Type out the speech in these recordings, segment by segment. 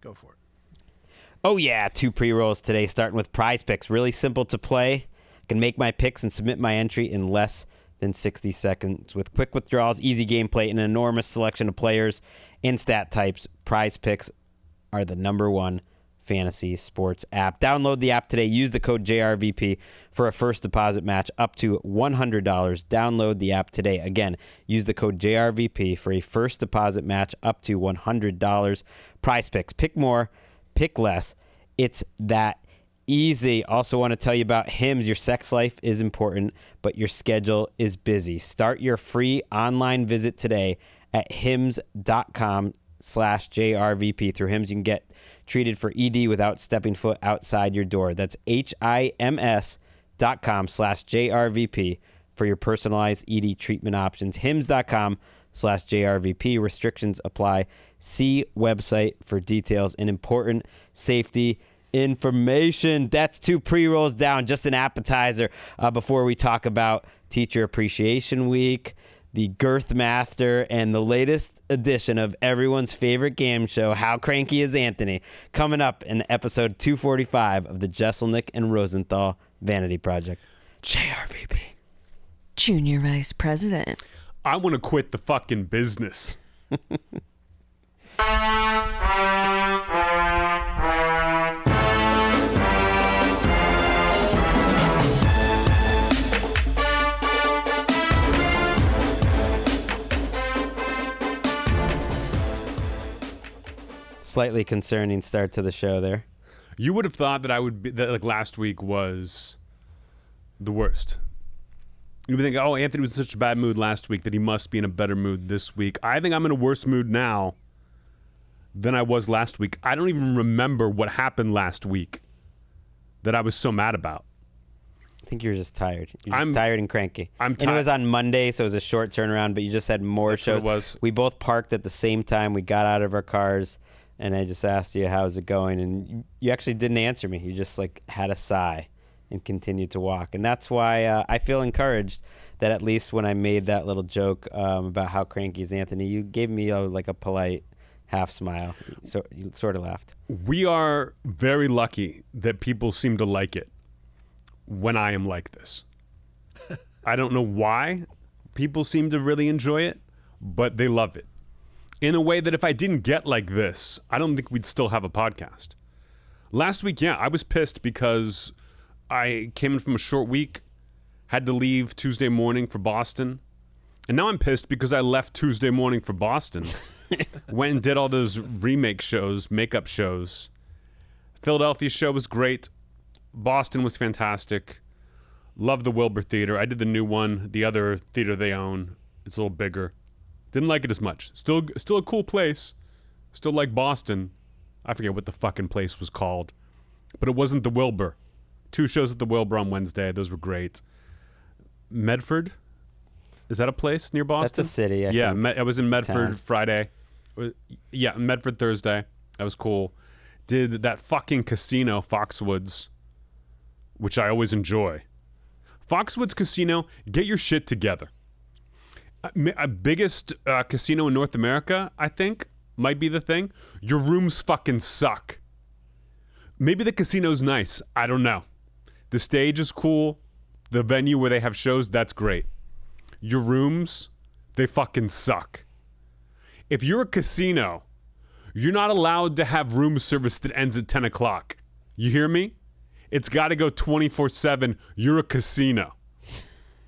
Go for it. Oh, yeah. 2 pre-rolls today, starting with Prize Picks. Really simple to play. I can make my picks and submit my entry in less than 60 seconds. With quick withdrawals, easy gameplay, and an enormous selection of players and stat types, Prize Picks are the #1 fantasy sports app. Download the app today. Use the code JRVP for a first deposit match up to $100. Download the app today. Again, use the code JRVP for a first deposit match up to $100. Prize Picks. Pick more, pick less. It's that easy. Also want to tell you about Hims. Your sex life is important, but your schedule is busy. Start your free online visit today at hims.com/JRVP. Through Hims, you can get treated for ED without stepping foot outside your door. That's HIMS.com/JRVP for your personalized ED treatment options. HIMS.com/JRVP. Restrictions apply. See website for details and important safety information. That's 2 pre-rolls down. Just an appetizer before we talk about Teacher Appreciation Week, the Girth Master, and the latest edition of everyone's favorite game show, How Cranky is Anthony, coming up in episode 245 of the Jeselnik and Rosenthal Vanity Project. JRVP. Junior Vice President. I want to quit the fucking business. Slightly concerning start to the show there. You would have thought that I would be that like last week was the worst. You would think, oh, Anthony was in such a bad mood last week that he must be in a better mood this week. I think I'm in a worse mood now than I was last week. I don't even remember what happened last week that I was so mad about. I think you're just tired. You're just tired and cranky. I'm tired. And it was on Monday, so it was a short turnaround, but you just had more That's shows. what it was. We both parked at the same time. We got out of our cars, and I just asked you, how's it going? And you actually didn't answer me. You just like had a sigh and continued to walk. And that's why I feel encouraged that at least when I made that little joke about how cranky is Anthony, you gave me like a polite half smile. So you sort of laughed. We are very lucky that people seem to like it when I am like this. I don't know why people seem to really enjoy it, but they love it. In a way that if I didn't get like this, I don't think we'd still have a podcast. Last week, yeah, I was pissed because I came in from a short week, had to leave Tuesday morning for Boston, and now I'm pissed because I left Tuesday morning for Boston. Went and did all those remake shows, makeup shows. Philadelphia show was great. Boston was fantastic. Love the Wilbur Theater. I did the new one, the other theater they own. It's a little bigger. Didn't like it as much. Still a cool place. Still like Boston. I forget what the fucking place was called. But it wasn't the Wilbur. 2 shows at the Wilbur on Wednesday. Those were great. Medford? Is that a place near Boston? That's a city, Yeah, I was in Medford town. Friday. Yeah, Medford Thursday. That was cool. Did that fucking casino, Foxwoods, which I always enjoy. Foxwoods Casino, get your shit together. Biggest casino in North America, I think, might be the thing. Your rooms fucking suck. Maybe the casino's nice. I don't know. The stage is cool. The venue where they have shows, that's great. Your rooms, they fucking suck. If you're a casino, you're not allowed to have room service that ends at 10 o'clock. You hear me? It's got to go 24/7. You're a casino.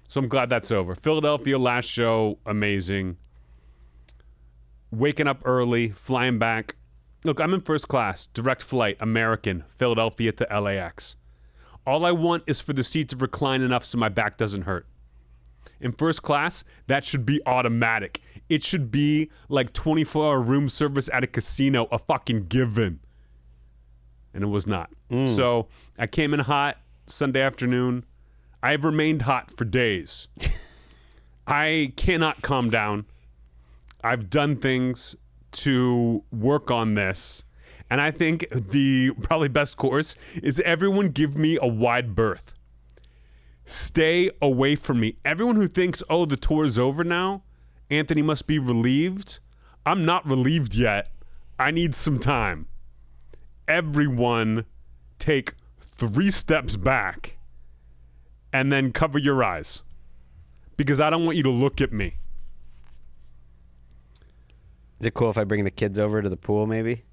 So I'm glad that's over. Philadelphia, last show, amazing. Waking up early, flying back. Look, I'm in first class, direct flight, American, Philadelphia to LAX. All I want is for the seat to recline enough so my back doesn't hurt. In first class, that should be automatic. It should be like 24-hour room service at a casino, a fucking given. And it was not. So I came in hot Sunday afternoon. I have remained hot for days. I cannot calm down. I've done things to work on this. And I think the probably best course is everyone give me a wide berth. Stay away from me. Everyone who thinks, oh, the tour is over now, Anthony must be relieved. I'm not relieved yet. I need some time. everyone take 3 steps back and then cover your eyes, because I don't want you to look at me. Is it cool if I bring the kids over to the pool, maybe?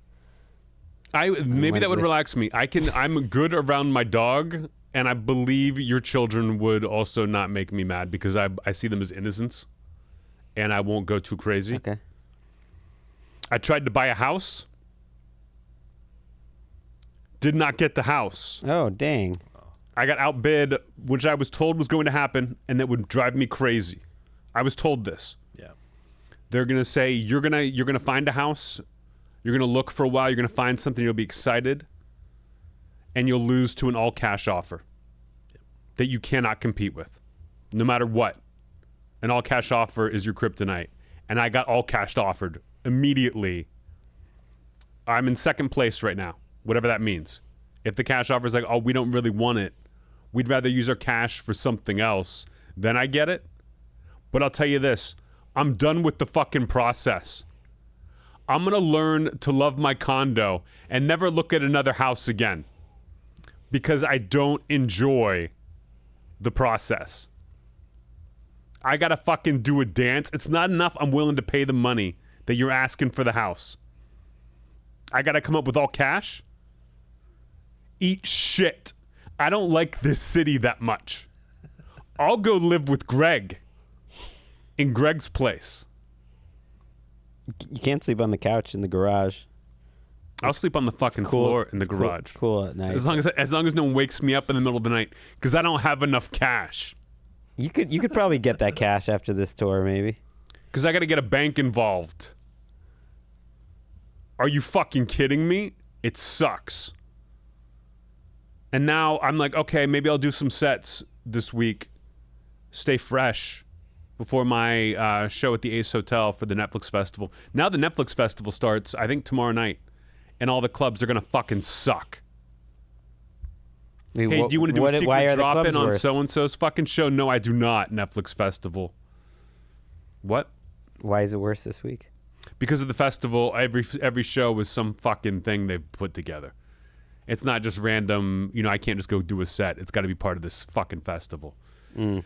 Maybe that would Wednesday. relax me. I'm good around my dog, and I believe your children would also not make me mad, because I see them as innocents, and I won't go too crazy. Okay. I tried to buy a house. Did not get the house. Oh, dang. I got outbid, which I was told was going to happen, and that would drive me crazy. I was told this. Yeah. They're gonna say you're gonna find a house, you're gonna look for a while, you're gonna find something, you'll be excited, and you'll lose to an all cash offer that you cannot compete with, no matter what. An all cash offer is your kryptonite, and I got all cash offered immediately. I'm in second place right now, whatever that means. If the cash offer is like, oh, we don't really want it, we'd rather use our cash for something else, then I get it. But I'll tell you this, I'm done with the fucking process. I'm going to learn to love my condo and never look at another house again, because I don't enjoy the process. I got to fucking do a dance. It's not enough I'm willing to pay the money that you're asking for the house. I got to come up with all cash? Eat shit. I don't like this city that much. I'll go live with Greg in Greg's place. You can't sleep on the couch in the garage. I'll sleep on the fucking Cool. floor in the It's cool. garage. It's cool at night. As long as no one wakes me up in the middle of the night, because I don't have enough cash. You could probably get that cash after this tour, maybe. Because I got to get a bank involved. Are you fucking kidding me? It sucks. And now I'm like, okay, maybe I'll do some sets this week. Stay fresh before my show at the Ace Hotel for the Netflix Festival. Now the Netflix Festival starts, I think, tomorrow night. And all the clubs are going to fucking suck. Wait, Hey, do you want to do a why secret are the drop-in clubs on worse? so-and-so's fucking show? No, I do not, Netflix Festival. What? Why is it worse this week? Because of the festival, every show is some fucking thing they've put together. It's not just random, I can't just go do a set. It's got to be part of this fucking festival. And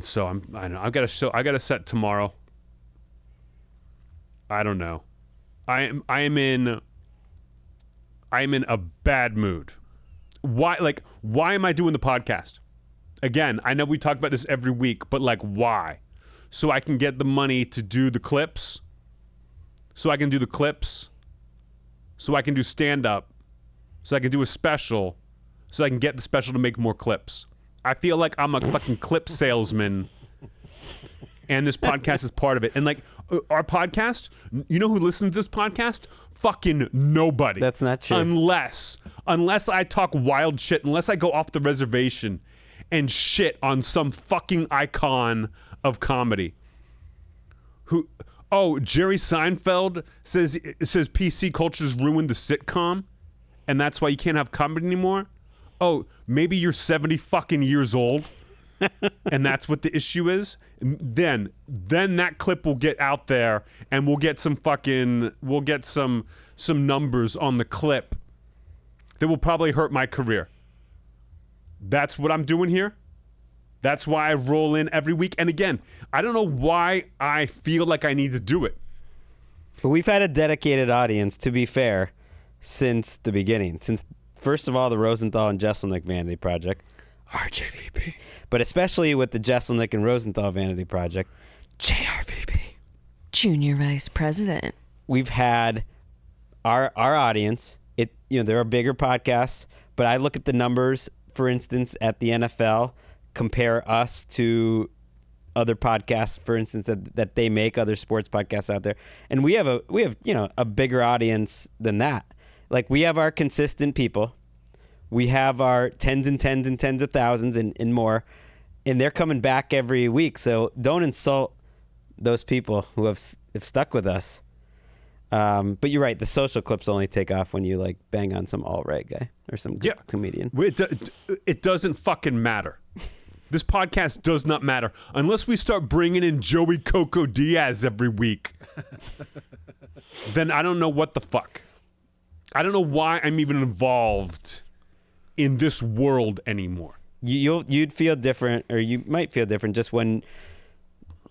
so I've got a set tomorrow. I don't know. I am in a bad mood. Why am I doing the podcast? Again, I know we talk about this every week, but why? So I can get the money to do the clips. So I can do the clips. So I can do stand-up. So I can do a special. So I can get the special to make more clips. I feel like I'm a fucking clip salesman. And this podcast is part of it. And our podcast, you know who listens to this podcast? Fucking nobody. That's not true. Unless I talk wild shit, unless I go off the reservation and shit on some fucking icon of comedy. Jerry Seinfeld says PC culture's ruined the sitcom, and that's why you can't have comedy anymore. Oh, maybe you're 70 fucking years old, and that's what the issue is. Then that clip will get out there, and we'll get some numbers on the clip that will probably hurt my career. That's what I'm doing here. That's why I roll in every week. And again, I don't know why I feel like I need to do it. But we've had a dedicated audience, to be fair, since the beginning. Since, first of all, the Rosenthal and Jeselnik Vanity Project. RJVP. But especially with the Jeselnik and Rosenthal Vanity Project. JRVP. Junior Vice President. We've had our audience. There are bigger podcasts, but I look at the numbers, for instance, at the NFL, compare us to other podcasts, for instance, that they make, other sports podcasts out there, and we have a bigger audience than that. We have our consistent people, we have our tens and tens and tens of thousands and more, and they're coming back every week. So don't insult those people who have stuck with us. But you're right. The social clips only take off when you bang on some alt-right guy or some comedian. It doesn't fucking matter. This podcast does not matter unless we start bringing in Joey Coco Diaz every week. Then I don't know what the fuck. I don't know why I'm even involved in this world anymore. You'd feel different, or you might feel different just when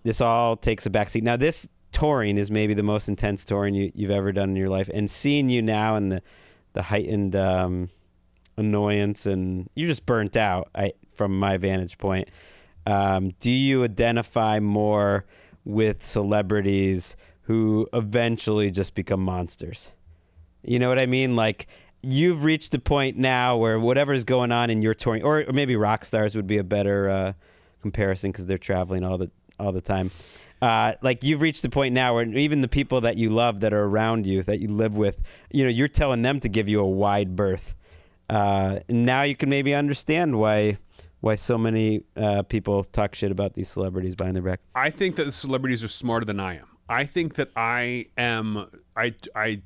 this all takes a backseat. Now, this touring is maybe the most intense touring you've ever done in your life, and seeing you now and the heightened annoyance, and you're just burnt out. From my vantage point, do you identify more with celebrities who eventually just become monsters? You know what I mean? Like, you've reached a point now where whatever's going on in your touring, or maybe rock stars would be a better comparison because they're traveling all the time. Like, you've reached the point now where even the people that you love that are around you, that you live with, you're telling them to give you a wide berth. Now you can maybe understand why so many people talk shit about these celebrities behind their back. I think that the celebrities are smarter than I am. I think that I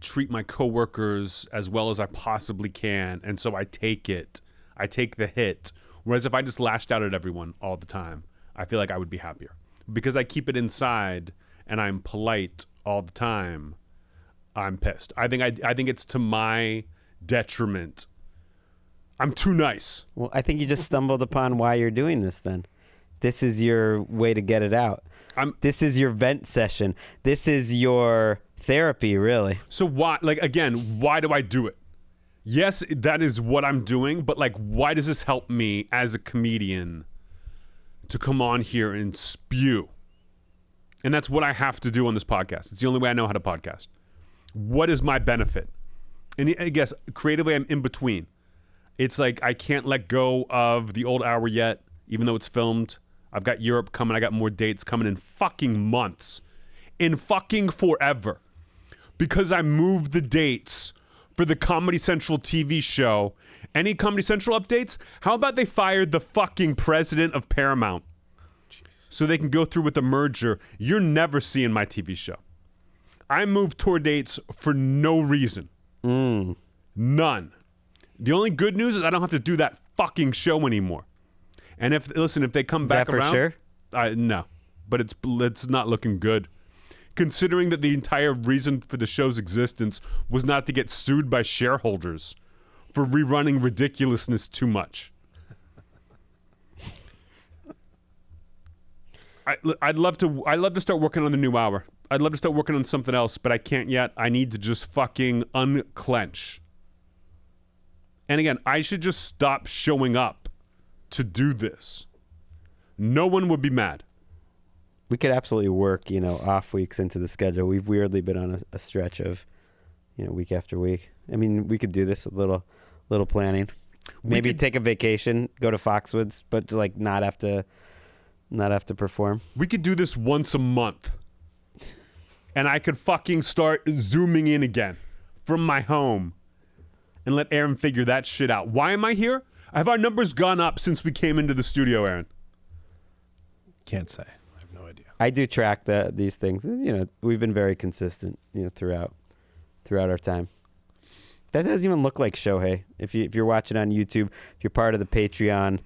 treat my coworkers as well as I possibly can, and so I take the hit. Whereas if I just lashed out at everyone all the time, I feel like I would be happier. Because I keep it inside and I'm polite all the time, I'm pissed. I think it's to my detriment. I'm too nice. Well, I think you just stumbled upon why you're doing this then. This is your way to get it out. This is your vent session. This is your therapy, really. So why do I do it? Yes, that is what I'm doing, but why does this help me as a comedian to come on here and spew? And that's what I have to do on this podcast. It's the only way I know how to podcast. What is my benefit? And I guess creatively I'm in between. It's like I can't let go of the old hour yet, even though it's filmed. I've got Europe coming. I got more dates coming in fucking months. In fucking forever. Because I moved the dates for the Comedy Central TV show. Any Comedy Central updates? How about they fired the fucking president of Paramount? So they can go through with the merger. You're never seeing my TV show. I moved tour dates for no reason. None. The only good news is I don't have to do that fucking show anymore. And if they come back around, for sure? No, but it's not looking good. Considering that the entire reason for the show's existence was not to get sued by shareholders for rerunning ridiculousness too much. I'd love to start working on the new hour. I'd love to start working on something else, but I can't yet. I need to just fucking unclench. And again, I should just stop showing up to do this. No one would be mad. We could absolutely work, off weeks into the schedule. We've weirdly been on a stretch of, week after week. I mean, we could do this with little planning. Maybe take a vacation, go to Foxwoods, but not have to perform. We could do this once a month. And I could fucking start zooming in again from my home and let Aaron figure that shit out. Why am I here? Have our numbers gone up since we came into the studio, Aaron? Can't say. I have no idea. I do track these things. We've been very consistent, throughout our time. That doesn't even look like Shohei. If you're watching on YouTube, if you're part of the Patreon,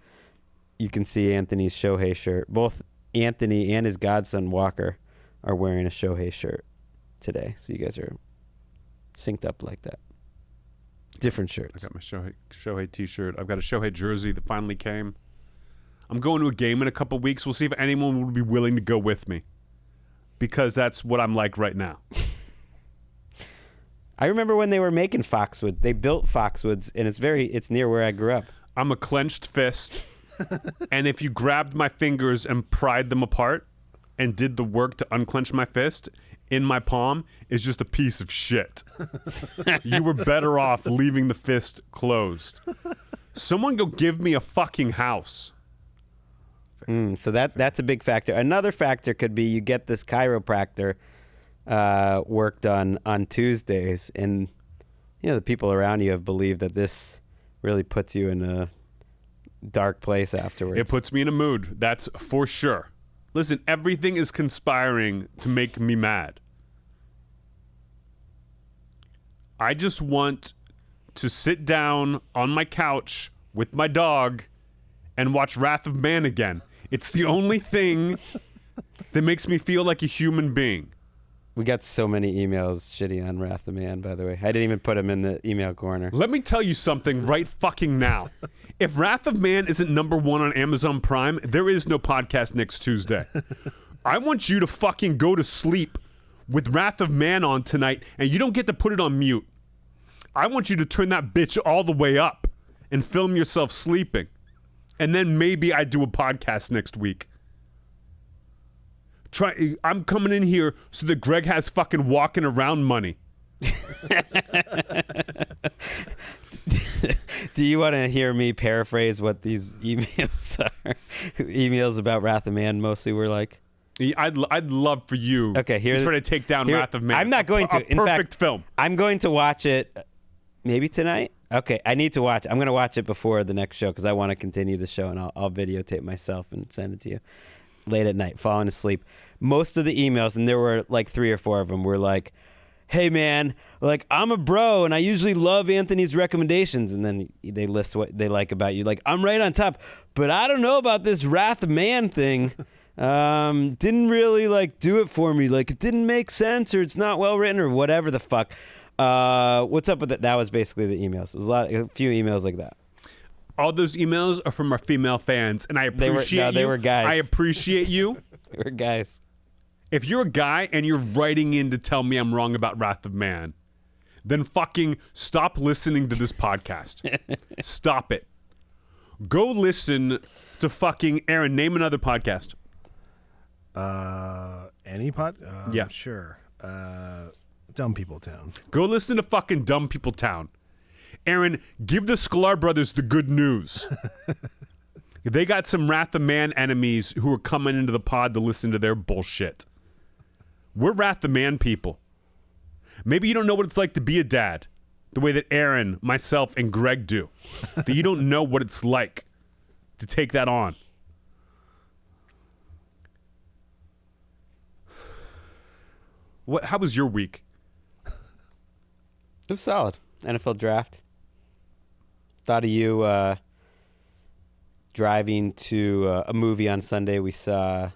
you can see Anthony's Shohei shirt. Both Anthony and his godson Walker are wearing a Shohei shirt today. So you guys are synced up like that. Different shirts. I got my Shohei t-shirt. I've got a Shohei jersey that finally came. I'm going to a game in a couple weeks. We'll see if anyone would be willing to go with me. Because that's what I'm like right now. I remember when they were making Foxwoods. They built Foxwoods, and it's near where I grew up. I'm a clenched fist. And if you grabbed my fingers and pried them apart and did the work to unclench my fist, in my palm is just a piece of shit. You were better off leaving the fist closed. Someone go give me a fucking house. So that's a big factor. Another factor could be you get this chiropractor work done on Tuesdays, and the people around you have believed that this really puts you in a dark place afterwards. It puts me in a mood, that's for sure. Listen, everything is conspiring to make me mad. I just want to sit down on my couch with my dog and watch Wrath of Man again. It's the only thing that makes me feel like a human being. We got so many emails shitty on Wrath of Man, by the way. I didn't even put them in the email corner. Let me tell you something right fucking now. If Wrath of Man isn't #1 on Amazon Prime, there is no podcast next Tuesday. I want you to fucking go to sleep with Wrath of Man on tonight, and you don't get to put it on mute. I want you to turn that bitch all the way up and film yourself sleeping. And then maybe I do a podcast next week. I'm coming in here so that Greg has fucking walking around money. Do you want to hear me paraphrase what these emails are? Emails about Wrath of Man mostly were like? I'd love for you to try to take down Wrath of Man. I'm not going to. In fact, film. I'm going to watch it maybe tonight. Okay, I need to watch. I'm going to watch it before the next show because I want to continue the show, and I'll videotape myself and send it to you late at night, falling asleep. Most of the emails, and there were like 3 or 4 of them, were like, hey man, like I'm a bro and I usually love Anthony's recommendations, and then they list what they like about you. Like, I'm right on top, but I don't know about this Wrath of Man thing. Didn't really like do it for me. Like, it didn't make sense, or it's not well written, or whatever the fuck. What's up with that? That was basically the emails. It was a few emails like that. All those emails are from our female fans, and I appreciate you. They were guys. I appreciate you. They were guys. If you're a guy and you're writing in to tell me I'm wrong about Wrath of Man, then fucking stop listening to this podcast. Stop it. Go listen to fucking Aaron. Name another podcast. Any pod? Yeah. Sure. Dumb People Town. Go listen to fucking Dumb People Town. Aaron, give the Sklar brothers the good news. They got some Wrath of Man enemies who are coming into the pod to listen to their bullshit. We're Wrath of Man people. Maybe you don't know what it's like to be a dad, the way that Aaron, myself, and Greg do. That you don't know what it's like to take that on. How was your week? It was solid. NFL draft. Thought of you driving to a movie on Sunday. We saw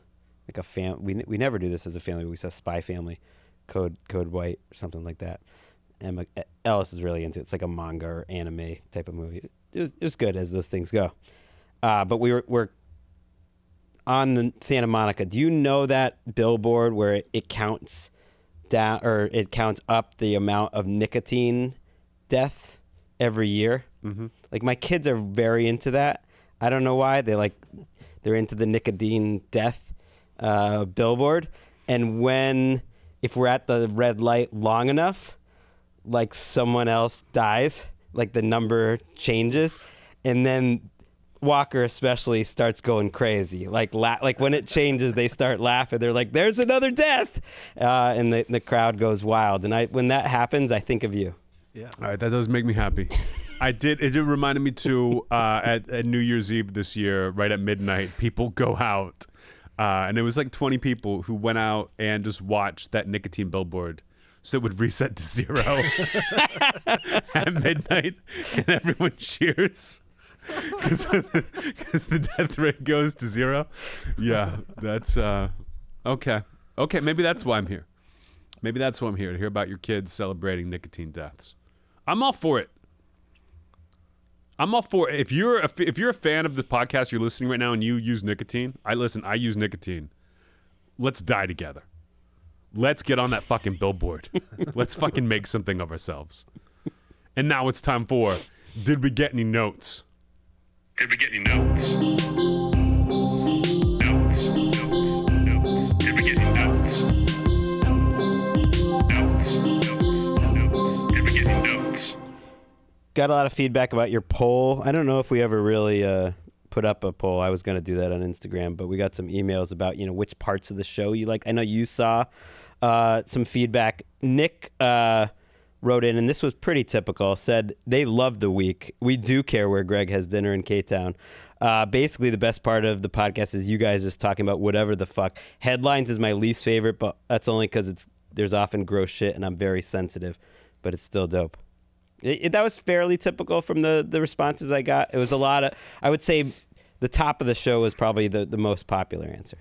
like a we never do this as a family, but we saw Spy Family, Code White, or something like that. And Ellis is really into it. It's like a manga or anime type of movie. It was good, as those things go. But we're on the Santa Monica. Do you know that billboard where it counts down, or it counts up the amount of nicotine death every year? Mm-hmm. Like, my kids are very into that. I don't know why. They're into the nicotine death billboard. And if we're at the red light long enough, like, someone else dies, like the number changes, and then Walker especially starts going crazy. Like when it changes, they start laughing. They're like, "There's another death," and the crowd goes wild. And when that happens, I think of you. Yeah. All right, that does make me happy. It did remind me too, at New Year's Eve this year, right at midnight, people go out. And it was like 20 people who went out and just watched that nicotine billboard so it would reset to 0 at midnight, and everyone cheers because the death rate goes to 0. Yeah, that's okay. Okay, maybe that's why I'm here. Maybe that's why I'm here, to hear about your kids celebrating nicotine deaths. I'm all for it. If you're a fan of the podcast, you're listening right now, and you use nicotine, I use nicotine. Let's die together. Let's get on that fucking billboard. Let's fucking make something of ourselves. And now it's time for Did We Get Any Notes? Did we get any notes? Notes. Did we get any notes? Notes. Did we get any notes? Got a lot of feedback about your poll. I don't know if we ever really put up a poll. I was going to do that on Instagram, but we got some emails about, which parts of the show you like. I know you saw some feedback. Nick wrote in, and this was pretty typical, said they love the week. We do care where Greg has dinner in K-Town. Basically, the best part of the podcast is you guys just talking about whatever the fuck. Headlines is my least favorite, but that's only because there's often gross shit, and I'm very sensitive, but it's still dope. That was fairly typical from the responses I got. It was a lot of, I would say the top of the show was probably the most popular answer.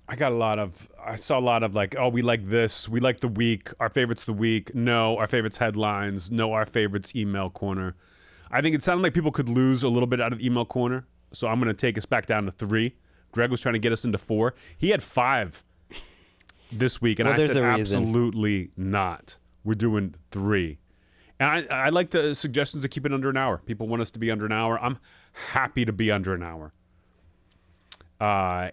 I saw a lot of like, oh, we like this. We like the week. Our favorites the week. No, our favorites headlines. No, our favorites email corner. I think it sounded like people could lose a little bit out of email corner. So I'm going to take us back down to 3. Greg was trying to get us into 4. He had 5 this week. And Well, I there's said, a reason. absolutely not. We're doing 3. And I like the suggestions to keep it under an hour. People want us to be under an hour. I'm happy to be under an hour.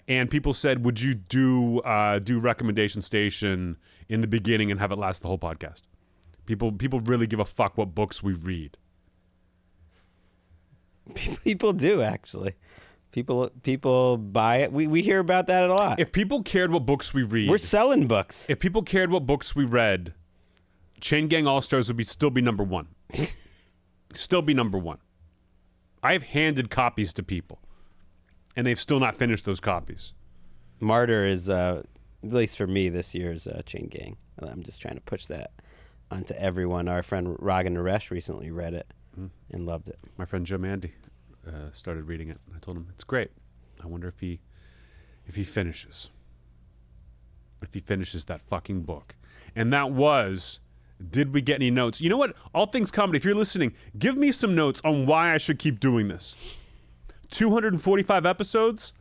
And people said, would you do recommendation station in the beginning and have it last the whole podcast? People really give a fuck what books we read. People do, actually. People buy it. We hear about that a lot. If people cared what books we read, We're selling books. if people cared what books we read, Chain Gang All Stars would still be number 1. Still be number 1. I have handed copies to people, and they've still not finished those copies. Martyr is, at least for me, this year's Chain Gang. I'm just trying to push that onto everyone. Our friend Raga Naresh recently read it and loved it. My friend Joe Mandy started reading it. I told him it's great. I wonder if he finishes. If he finishes that fucking book. And that was, did we get any notes? You know what? All Things Comedy, if you're listening, give me some notes on why I should keep doing this. 245 episodes,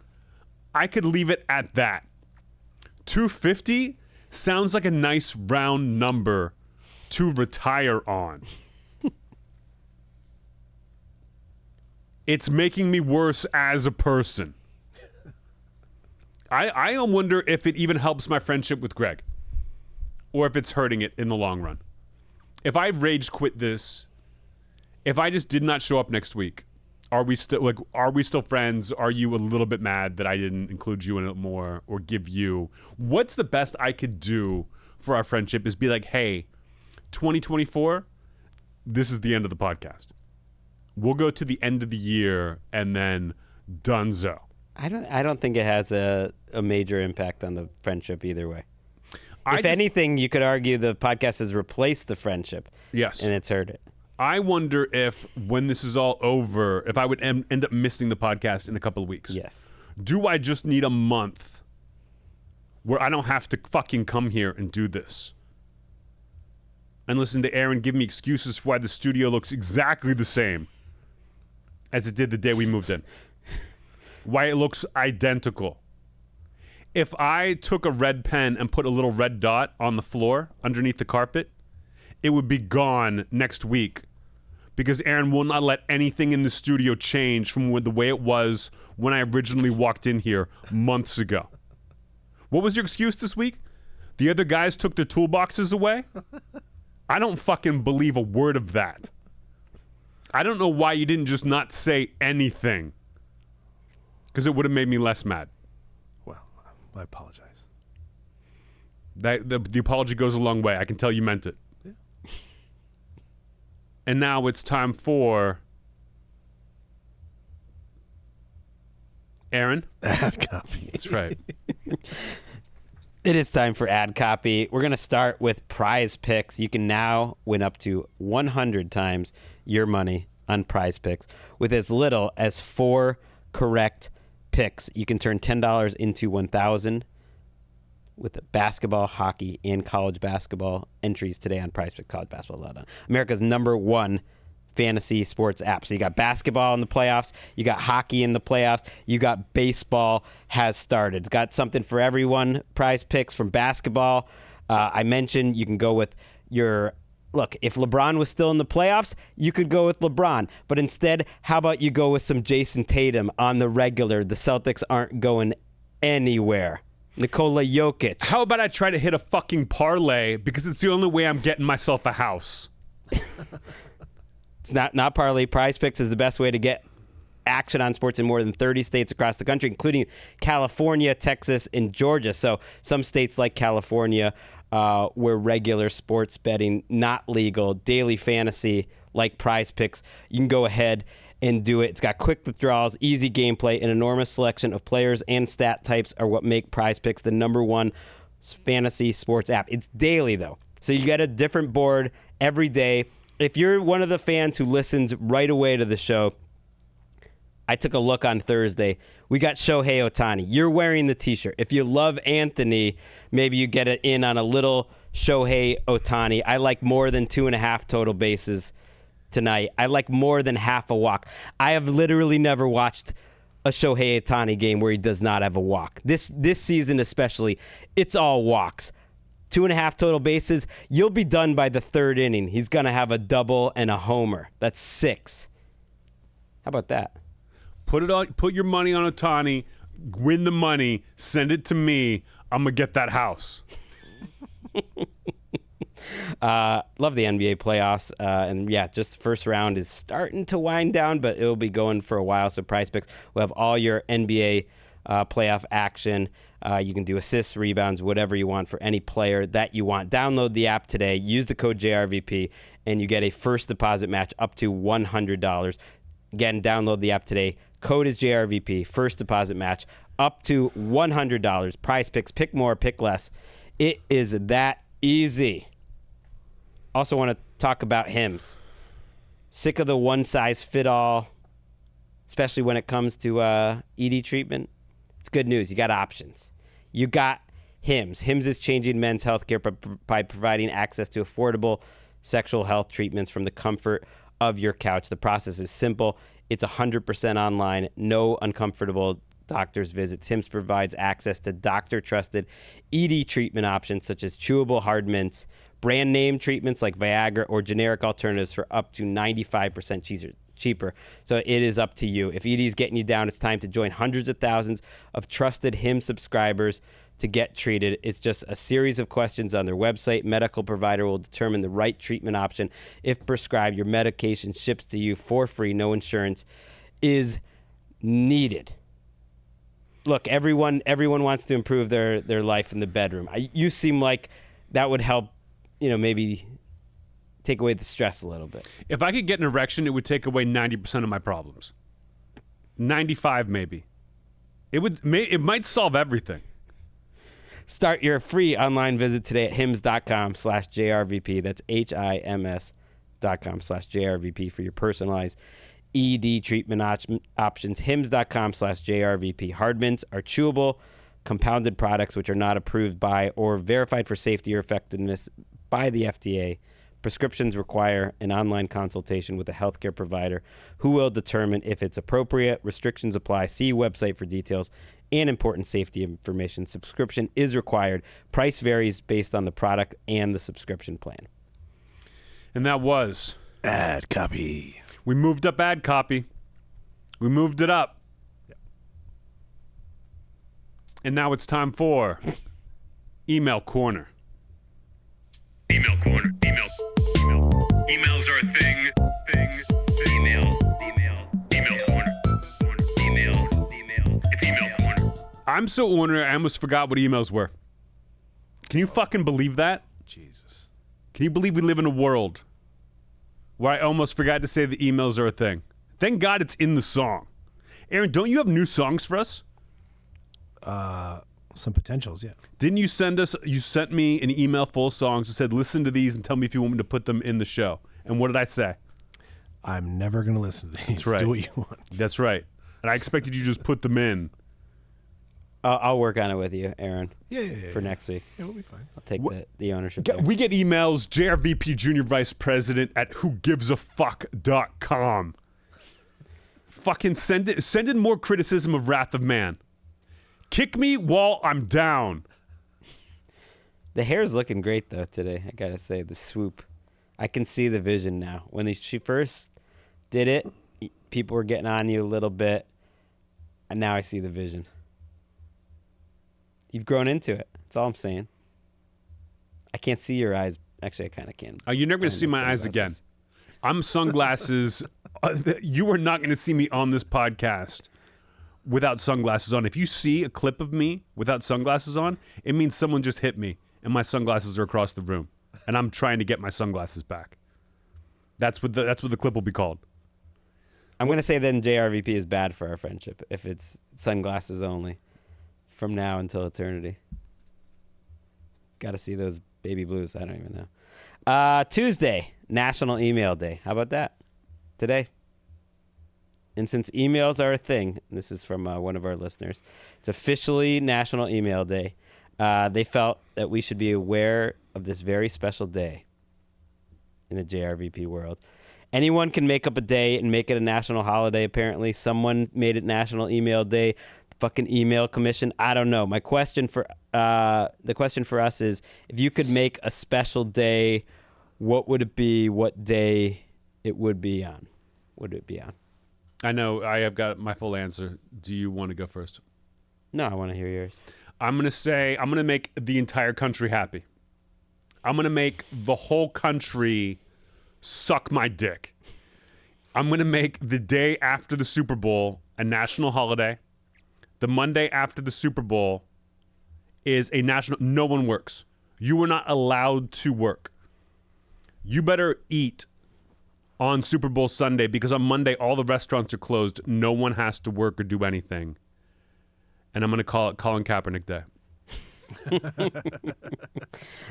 I could leave it at that. 250 sounds like a nice round number to retire on. It's making me worse as a person. I wonder if it even helps my friendship with Greg, or if it's hurting it in the long run. If I rage quit this, if I just did not show up next week, are we still friends? Are you a little bit mad that I didn't include you in it more or give you? What's the best I could do for our friendship is be like, hey, 2024, this is the end of the podcast. We'll go to the end of the year and then dunzo. I don't think it has a major impact on the friendship either way. If anything, you could argue the podcast has replaced the friendship. Yes. And it's hurt it. I wonder if when this is all over, if I would end up missing the podcast in a couple of weeks. Yes. Do I just need a month where I don't have to fucking come here and do this? And listen to Aaron give me excuses for why the studio looks exactly the same as it did the day we moved in. Why it looks identical. If I took a red pen and put a little red dot on the floor underneath the carpet, it would be gone next week because Aaron will not let anything in the studio change from the way it was when I originally walked in here months ago. What was your excuse this week? The other guys took their toolboxes away? I don't fucking believe a word of that. I don't know why you didn't just not say anything, because it would have made me less mad. Well, I apologize. The apology goes a long way. I can tell you meant it. Yeah. And now it's time for Aaron. Ad copy. That's right. It is time for ad copy. We're going to start with prize picks. You can now win up to 100 times your money on prize picks with as little as 4 correct picks. You can turn $10 into $1,000 with basketball, hockey, and college basketball entries today on Prize Pick. College basketball is America's #1 fantasy sports app. So you got basketball in the playoffs, you got hockey in the playoffs, you got baseball has started. It's got something for everyone. Prize Picks from basketball. I mentioned you can go with your... Look, if LeBron was still in the playoffs, you could go with LeBron. But instead, how about you go with some Jason Tatum on the regular? The Celtics aren't going anywhere. Nikola Jokic. How about I try to hit a fucking parlay because it's the only way I'm getting myself a house. It's not parlay. Prize Picks is the best way to get action on sports in more than 30 states across the country, including California, Texas, and Georgia. So some states like California, where regular sports betting not legal, daily fantasy like Prize Picks, you can go ahead and do it. It's got quick withdrawals, easy gameplay, an enormous selection of players and stat types are what make Prize Picks the #1 fantasy sports app. It's daily, though. So you get a different board every day. If you're one of the fans who listens right away to the show, I took a look on Thursday. We got Shohei Ohtani. You're wearing the T-shirt. If you love Anthony, maybe you get it in on a little Shohei Ohtani. I like more than 2.5 total bases tonight. I like more than half a walk. I have literally never watched a Shohei Ohtani game where he does not have a walk. This season especially, it's all walks. 2.5 total bases. You'll be done by the 3rd inning. He's going to have a double and a homer. That's 6. How about that? Put your money on Ohtani, win the money, send it to me. I'm going to get that house. Love the NBA playoffs. And yeah, just the first round is starting to wind down, but it'll be going for a while. So Prize Picks will have all your NBA playoff action. You can do assists, rebounds, whatever you want for any player that you want. Download the app today. Use the code JRVP, and you get a first deposit match up to $100. Again, download the app today. Code is JRVP. First deposit match up to $100. Prize Picks. Pick more, pick less. It is that easy. Also want to talk about hymns. Sick of the one-size-fit-all, especially when it comes to ED treatment. It's good news. You got options. You got Hims. Hims is changing men's healthcare by providing access to affordable sexual health treatments from the comfort of your couch. The process is simple. It's 100% online. No uncomfortable doctor's visits. Hims provides access to doctor-trusted ED treatment options such as chewable hard mints, brand name treatments like Viagra, or generic alternatives for up to 95% cheaper. So it is up to you. If ED is getting you down, it's time to join hundreds of thousands of trusted Hims subscribers to get treated. It's just a series of questions on their website. Medical provider will determine the right treatment option. If prescribed, your medication ships to you for free. No insurance is needed. Look, everyone wants to improve their life in the bedroom. You seem like that would help, maybe take away the stress a little bit. If I could get an erection, it would take away 90% of my problems. 95 maybe. It might solve everything. Start your free online visit today at hims.com/JRVP. That's HIMS.com/JRVP for your personalized ED treatment options. hims.com/JRVP. Hard mints are chewable, compounded products which are not approved by or verified for safety or effectiveness by the FDA. Prescriptions require an online consultation with a healthcare provider who will determine if it's appropriate. Restrictions apply. See website for details and important safety information. Subscription is required. Price varies based on the product and the subscription plan. And that was Ad copy. We moved up ad copy. We moved it up. And now it's time for Email Corner. Email corner. Emails are a thing. Email corner. It's email corner. I'm so ornery, I almost forgot what emails were. Can you fucking believe that? Jesus. Can you believe we live in a world where I almost forgot to say the emails are a thing? Thank God it's in the song. Aaron, don't you have new songs for us? Some potentials, yeah. Didn't you sent me an email full of songs that said, listen to these and tell me if you want me to put them in the show. And what did I say? I'm never going to listen to these. That's right. Do what you want. That's right. And I expected you to just put them in. I'll work on it with you, Aaron. Yeah. For next week. Yeah, we'll be fine. I'll take the ownership there. We get emails, JRVP Junior Vice President at whogivesafuck.com. Fucking send in more criticism of Wrath of Man. Kick me while I'm down. The hair's looking great, though, today. I got to say, the swoop. I can see the vision now. When she first did it, people were getting on you a little bit, and now I see the vision. You've grown into it. That's all I'm saying. I can't see your eyes. Actually, I kind of can. You're never going to see my eyes again. I'm sunglasses. You are not going to see me on this podcast without sunglasses on. If you see a clip of me without sunglasses on, it means someone just hit me and my sunglasses are across the room and I'm trying to get my sunglasses back. That's what the clip will be called. I'm going to say then JRVP is bad for our friendship if it's sunglasses only from now until eternity. Got to see those baby blues. I don't even know. Tuesday, National Email Day. How about that? Today. And since emails are a thing, and this is from one of our listeners, it's officially National Email Day. They felt that we should be aware of this very special day in the JRVP world. Anyone can make up a day and make it a national holiday, apparently. Someone made it National Email Day. Fucking email commission. I don't know. My question for the question for us is, if you could make a special day, what would it be? What day it would be on? Would it be on? I know I have got my full answer. Do you want to go first? No, I want to hear yours. I'm going to make the entire country happy. I'm going to make the whole country suck my dick. I'm going to make the day after the Super Bowl a national holiday. The Monday after the Super Bowl is a national, no one works. You are not allowed to work. You better eat on Super Bowl Sunday, because on Monday all the restaurants are closed. No one has to work or do anything. And I'm going to call it Colin Kaepernick Day.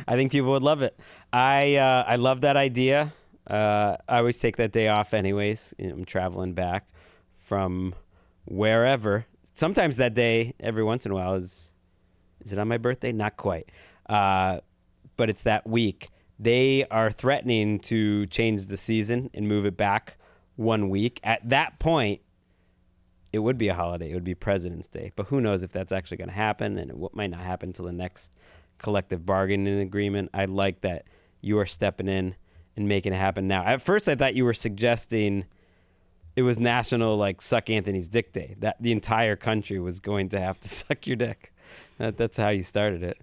I think people would love it. I love that idea. I always take that day off anyways. I'm traveling back from wherever. Sometimes that day, every once in a while, is it on my birthday? Not quite. But it's that week. They are threatening to change the season and move it back 1 week. At that point, it would be a holiday. It would be President's Day. But who knows if that's actually going to happen, and it might not happen until the next collective bargaining agreement. I like that you are stepping in and making it happen now. At first, I thought you were suggesting it was National, like, Suck Anthony's Dick Day. That the entire country was going to have to suck your dick. That's how you started it.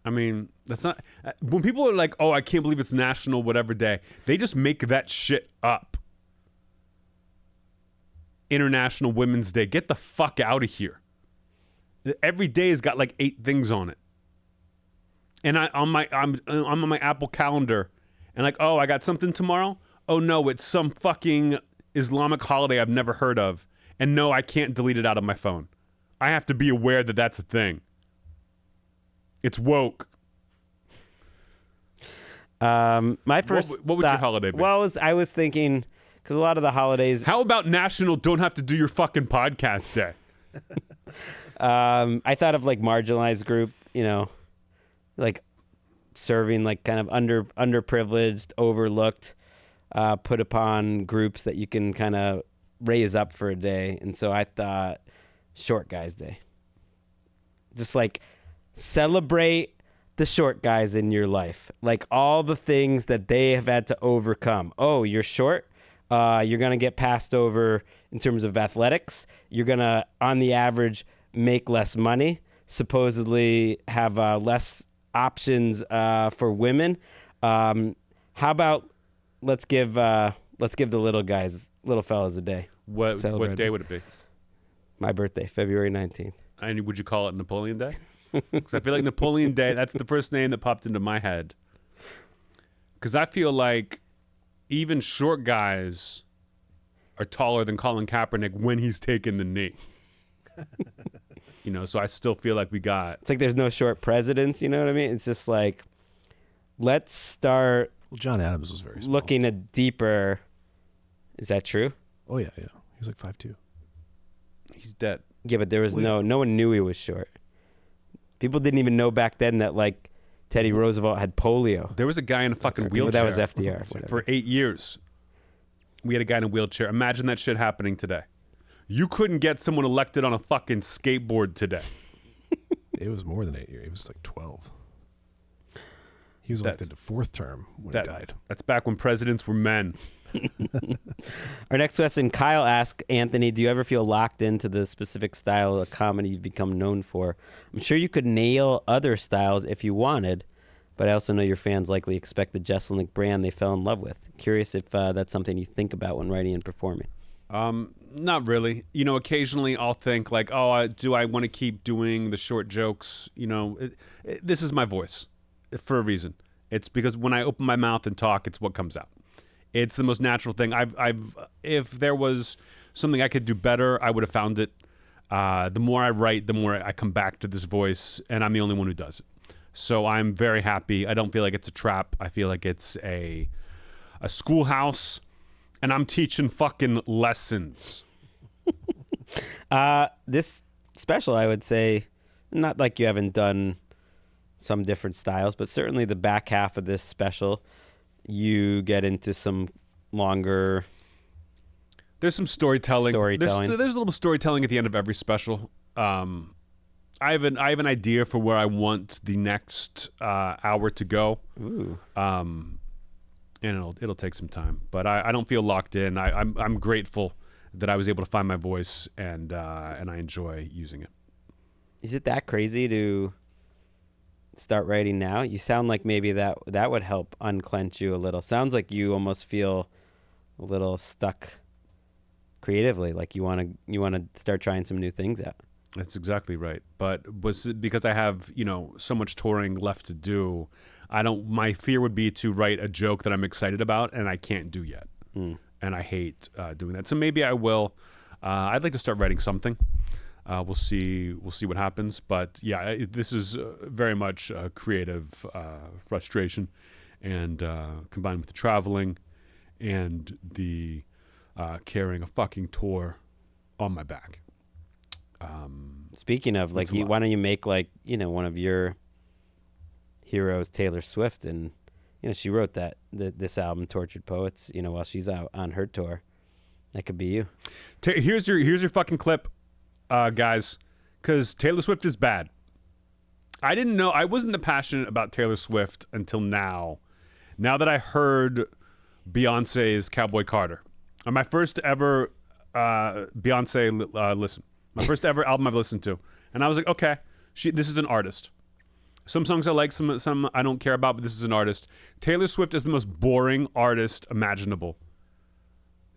I mean, that's not... When people are like, oh, I can't believe it's National whatever day, they just make that shit up. International Women's Day. Get the fuck out of here. Every day has got like 8 things on it. And I'm on my Apple calendar and like, oh, I got something tomorrow? Oh no, it's some fucking Islamic holiday I've never heard of. And no, I can't delete it out of my phone. I have to be aware that that's a thing. It's woke. My first what would your holiday be? Well, I was thinking, because a lot of the holidays... How about National Don't Have to Do Your Fucking Podcast Day? I thought of like marginalized group, like serving like kind of underprivileged, overlooked, put upon groups that you can kind of raise up for a day. And so I thought Short Guys Day. Just like celebrate the short guys in your life, like all the things that they have had to overcome. Oh, you're short. You're going to get passed over in terms of athletics. You're going to, on the average, make less money, supposedly have less options for women. How about let's give the little fellas a day. What day would it be? My birthday, February 19th. And would you call it Napoleon Day? Because I feel like Napoleon Day, that's the first name that popped into my head. Because I feel like even short guys are taller than Colin Kaepernick when he's taking the knee. So I still feel like we got... It's like there's no short presidents, you know what I mean? It's just like, let's start... Well, John Adams was very small. Looking at deeper... Is that true? Oh, yeah. He's like 5'2". He's dead. Yeah, but there was no one knew he was short. People didn't even know back then that, like, Teddy Roosevelt had polio. There was a guy in a fucking wheelchair. That was FDR. For 8 years. We had a guy in a wheelchair. Imagine that shit happening today. You couldn't get someone elected on a fucking skateboard today. It was more than 8 years. It was like 12. He was elected to 4th term when he died. That's back when presidents were men. Our next question, Kyle asked, Anthony, do you ever feel locked into the specific style of comedy you've become known for? I'm sure you could nail other styles if you wanted, but I also know your fans likely expect the Jeselnik brand they fell in love with. Curious if that's something you think about when writing and performing. Not really. Occasionally I'll think like, oh, do I want to keep doing the short jokes? This is my voice for a reason. It's because when I open my mouth and talk, it's what comes out. It's the most natural thing. If there was something I could do better, I would have found it. The more I write, the more I come back to this voice, and I'm the only one who does it. So I'm very happy. I don't feel like it's a trap. I feel like it's a schoolhouse, And I'm teaching fucking lessons. This special, I would say, not like you haven't done some different styles, but certainly the back half of this special, you get into some longer. There's some storytelling. Storytelling. There's a little storytelling at the end of every special. I have an idea for where I want the next hour to go. Ooh. And it'll take some time, but I don't feel locked in. I'm grateful that I was able to find my voice, and I enjoy using it. Is it that crazy to start writing now? You sound like maybe that would help unclench you a little. Sounds like you almost feel a little stuck creatively, like you want to start trying some new things out. That's exactly right. But was it because I have, so much touring left to do, my fear would be to write a joke that I'm excited about and I can't do yet. And I hate doing that. So maybe I will. I'd like to start writing something. We'll see what happens. But yeah, this is very much creative frustration, and combined with the traveling and the carrying a fucking tour on my back. Speaking of, like, why don't you make one of your heroes, Taylor Swift, and she wrote this album, Tortured Poets, while she's out on her tour. That could be you. Here's your fucking clip, guys, because Taylor Swift is bad. I didn't know. I wasn't that passionate about Taylor Swift until now. Now that I heard Beyonce's Cowboy Carter, my first ever Beyonce listen, my first ever album I've listened to, and I was like, okay, this is an artist. Some songs I like, some I don't care about, but this is an artist. Taylor Swift is the most boring artist imaginable.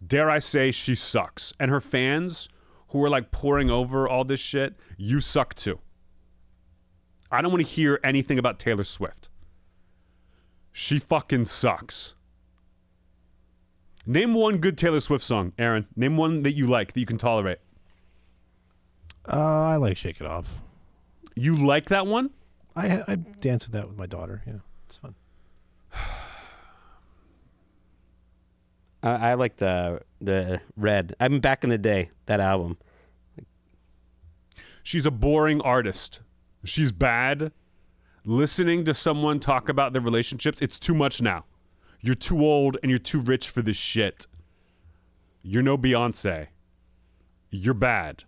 Dare I say she sucks. And her fans who are like pouring over all this shit, you suck too. I don't want to hear anything about Taylor Swift. She fucking sucks. Name one good Taylor Swift song, Aaron. Name one that you like, that you can tolerate. I like Shake It Off. You like that one? I dance with that with my daughter. Yeah, it's fun. I like the Red. I'm back in the day, that album. She's a boring artist. She's bad. Listening to someone talk about their relationships, it's too much now. You're too old and you're too rich for this shit. You're no Beyonce. You're bad.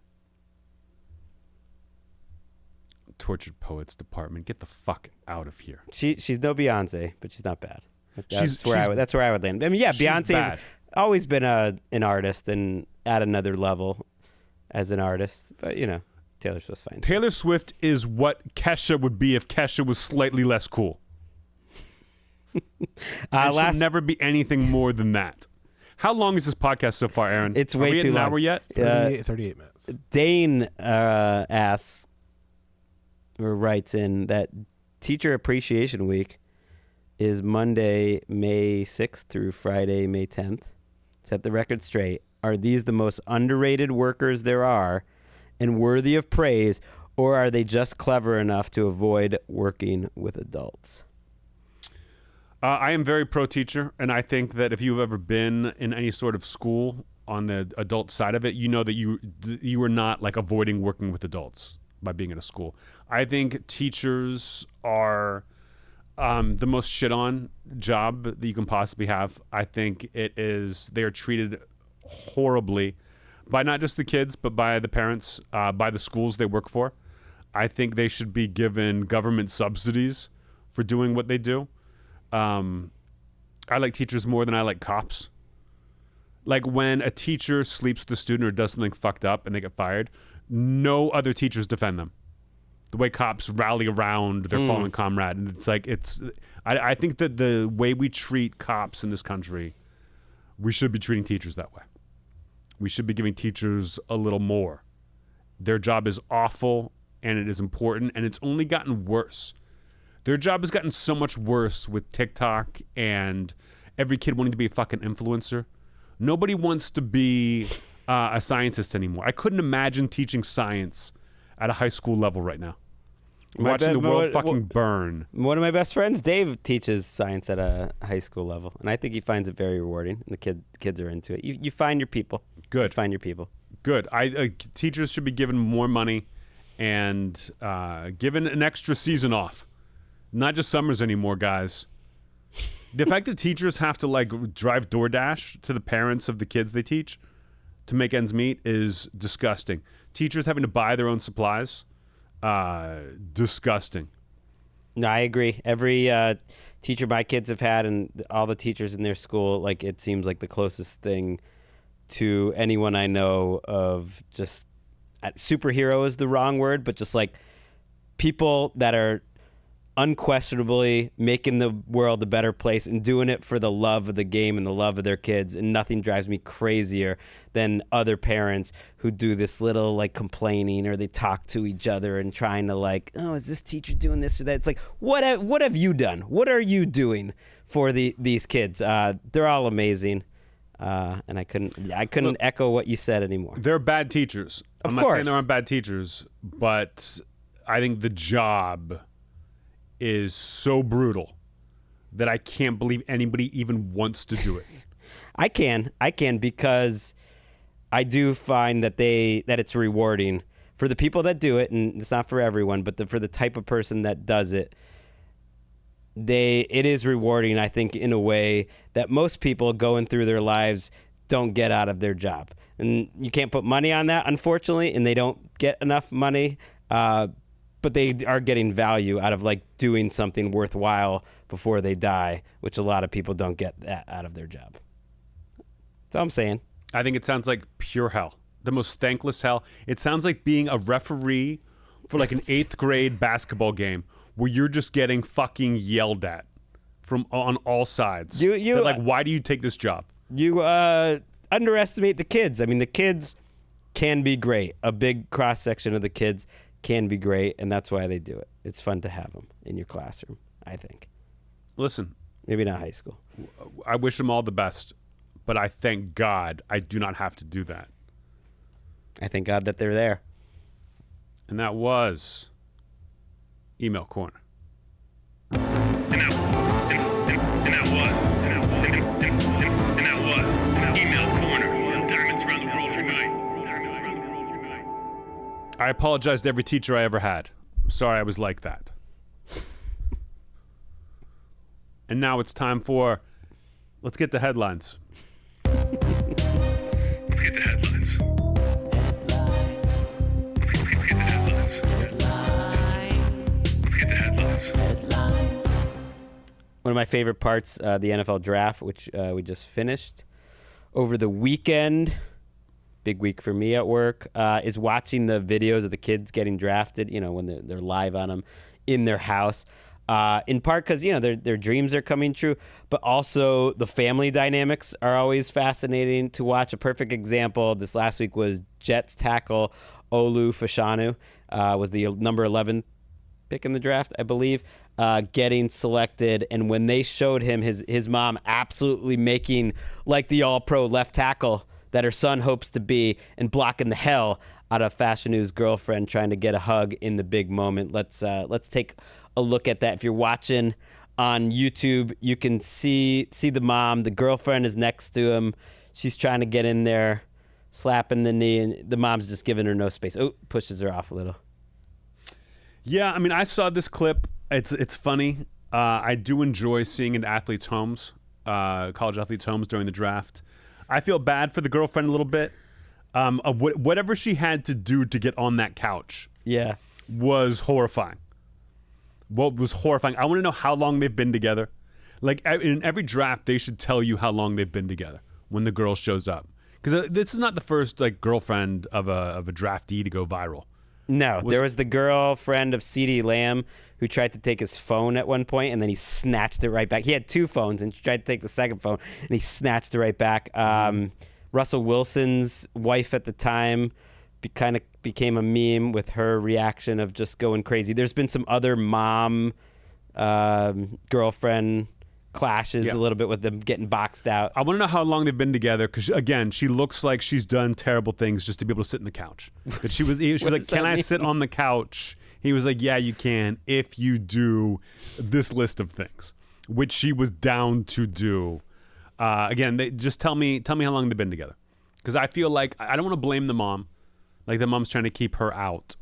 Tortured Poets Department, get the fuck out of here. She's no Beyonce, but she's not bad. That's where I would land. I mean, yeah, Beyonce's always been an artist and at another level as an artist, but Taylor Swift's fine. Taylor Swift is what Kesha would be if Kesha was slightly less cool. She'll never be anything more than that. How long is this podcast so far, Aaron? It's way too long. Are we at an hour yet? 38 minutes. Dane asks or writes in that Teacher Appreciation Week is Monday, May 6th through Friday, May 10th. Set the record straight. Are these the most underrated workers there are and worthy of praise, or are they just clever enough to avoid working with adults? I am very pro-teacher, and I think that if you've ever been in any sort of school on the adult side of it, you know that you are not like avoiding working with adults by being in a school. I think teachers are the most shit on job that you can possibly have. I think they are treated horribly by not just the kids, but by the parents, by the schools they work for. I think they should be given government subsidies for doing what they do. I like teachers more than I like cops. Like when a teacher sleeps with a student or does something fucked up and they get fired, no other teachers defend them. The way cops rally around their fallen comrade. And it's like, I think that the way we treat cops in this country, we should be treating teachers that way. We should be giving teachers a little more. Their job is awful and it is important, and it's only gotten worse. Their job has gotten so much worse with TikTok and every kid wanting to be a fucking influencer. Nobody wants to be a scientist anymore. I couldn't imagine teaching science at a high school level right now. Watching the world fucking burn. One of my best friends, Dave, teaches science at a high school level, and I think he finds it very rewarding. And the kids are into it. You find your people. Good. You find your people. Good. Teachers should be given more money and given an extra season off. Not just summers anymore, guys. The fact that teachers have to like drive DoorDash to the parents of the kids they teach to make ends meet is disgusting. Teachers having to buy their own supplies, disgusting. No, I agree. Every teacher my kids have had and all the teachers in their school, like it seems like the closest thing to anyone I know of just superhero is the wrong word, but just like people that are unquestionably making the world a better place and doing it for the love of the game and the love of their kids. And nothing drives me crazier than other parents who do this little like complaining, or they talk to each other and trying to like, oh, is this teacher doing this or that? It's like, what have you done? What are you doing for these kids? They're all amazing. And I couldn't echo what you said anymore. They're bad teachers. I'm not saying there aren't bad teachers, but I think the job is so brutal that I can't believe anybody even wants to do it. I can because I do find that it's rewarding for the people that do it, and it's not for everyone, but for the type of person that does it. It is rewarding, I think, in a way that most people going through their lives don't get out of their job. And you can't put money on that, unfortunately, and they don't get enough money. But they are getting value out of like doing something worthwhile before they die, which a lot of people don't get that out of their job. That's all I'm saying. I think it sounds like pure hell. The most thankless hell. It sounds like being a referee for like an 8th grade basketball game where you're just getting fucking yelled at from on all sides. They're like, why do you take this job? You underestimate the kids. I mean, the kids can be great. A big cross section of the kids can be great, and that's why they do it. It's fun to have them in your classroom, I think. Listen. Maybe not high school. I wish them all the best, but I thank God I do not have to do that. I thank God that they're there. And that was Email Corner. And that was Email Corner. Diamonds around the world unite. I apologize to every teacher I ever had. I'm sorry I was like that. And now it's time for, let's get the headlines. Let's get the headlines. Let's get the headlines. Let's get the headlines. One of my favorite parts, the NFL draft, which we just finished over the weekend. Big week for me at work, is watching the videos of the kids getting drafted, when they're live on them in their house. In part because, their dreams are coming true, but also the family dynamics are always fascinating to watch. A perfect example this last week was Jets tackle Olu Fashanu, was the number 11 pick in the draft, I believe, getting selected. And when they showed him his mom absolutely making like the all-pro left tackle that her son hopes to be, and blocking the hell out of Fashanu's girlfriend trying to get a hug in the big moment. Let's take a look at that. If you're watching on YouTube, you can see the mom. The girlfriend is next to him. She's trying to get in there, slapping the knee, and the mom's just giving her no space. Oh, pushes her off a little. Yeah, I mean, I saw this clip. It's funny. I do enjoy seeing in athletes' homes, college athletes' homes during the draft. I feel bad for the girlfriend a little bit. Whatever she had to do to get on that couch, was horrifying. What was horrifying? I want to know how long they've been together. Like in every draft, they should tell you how long they've been together when the girl shows up, because this is not the first like girlfriend of a draftee to go viral. No, there was the girlfriend of CeeDee Lamb who tried to take his phone at one point, and then he snatched it right back. He had two phones, and she tried to take the second phone, and he snatched it right back. Russell Wilson's wife at the time kind of became a meme with her reaction of just going crazy. There's been some other mom girlfriend clashes a little bit with them getting boxed out. I want to know how long they've been together, because again, she looks like she's done terrible things just to be able to sit in the couch. But she was like, "Can I sit on the couch He was like, yeah, you can if you do this list of things, which she was down to do. Again, just tell me how long they've been together. Because I feel like I don't want to blame the mom. Like the mom's trying to keep her out.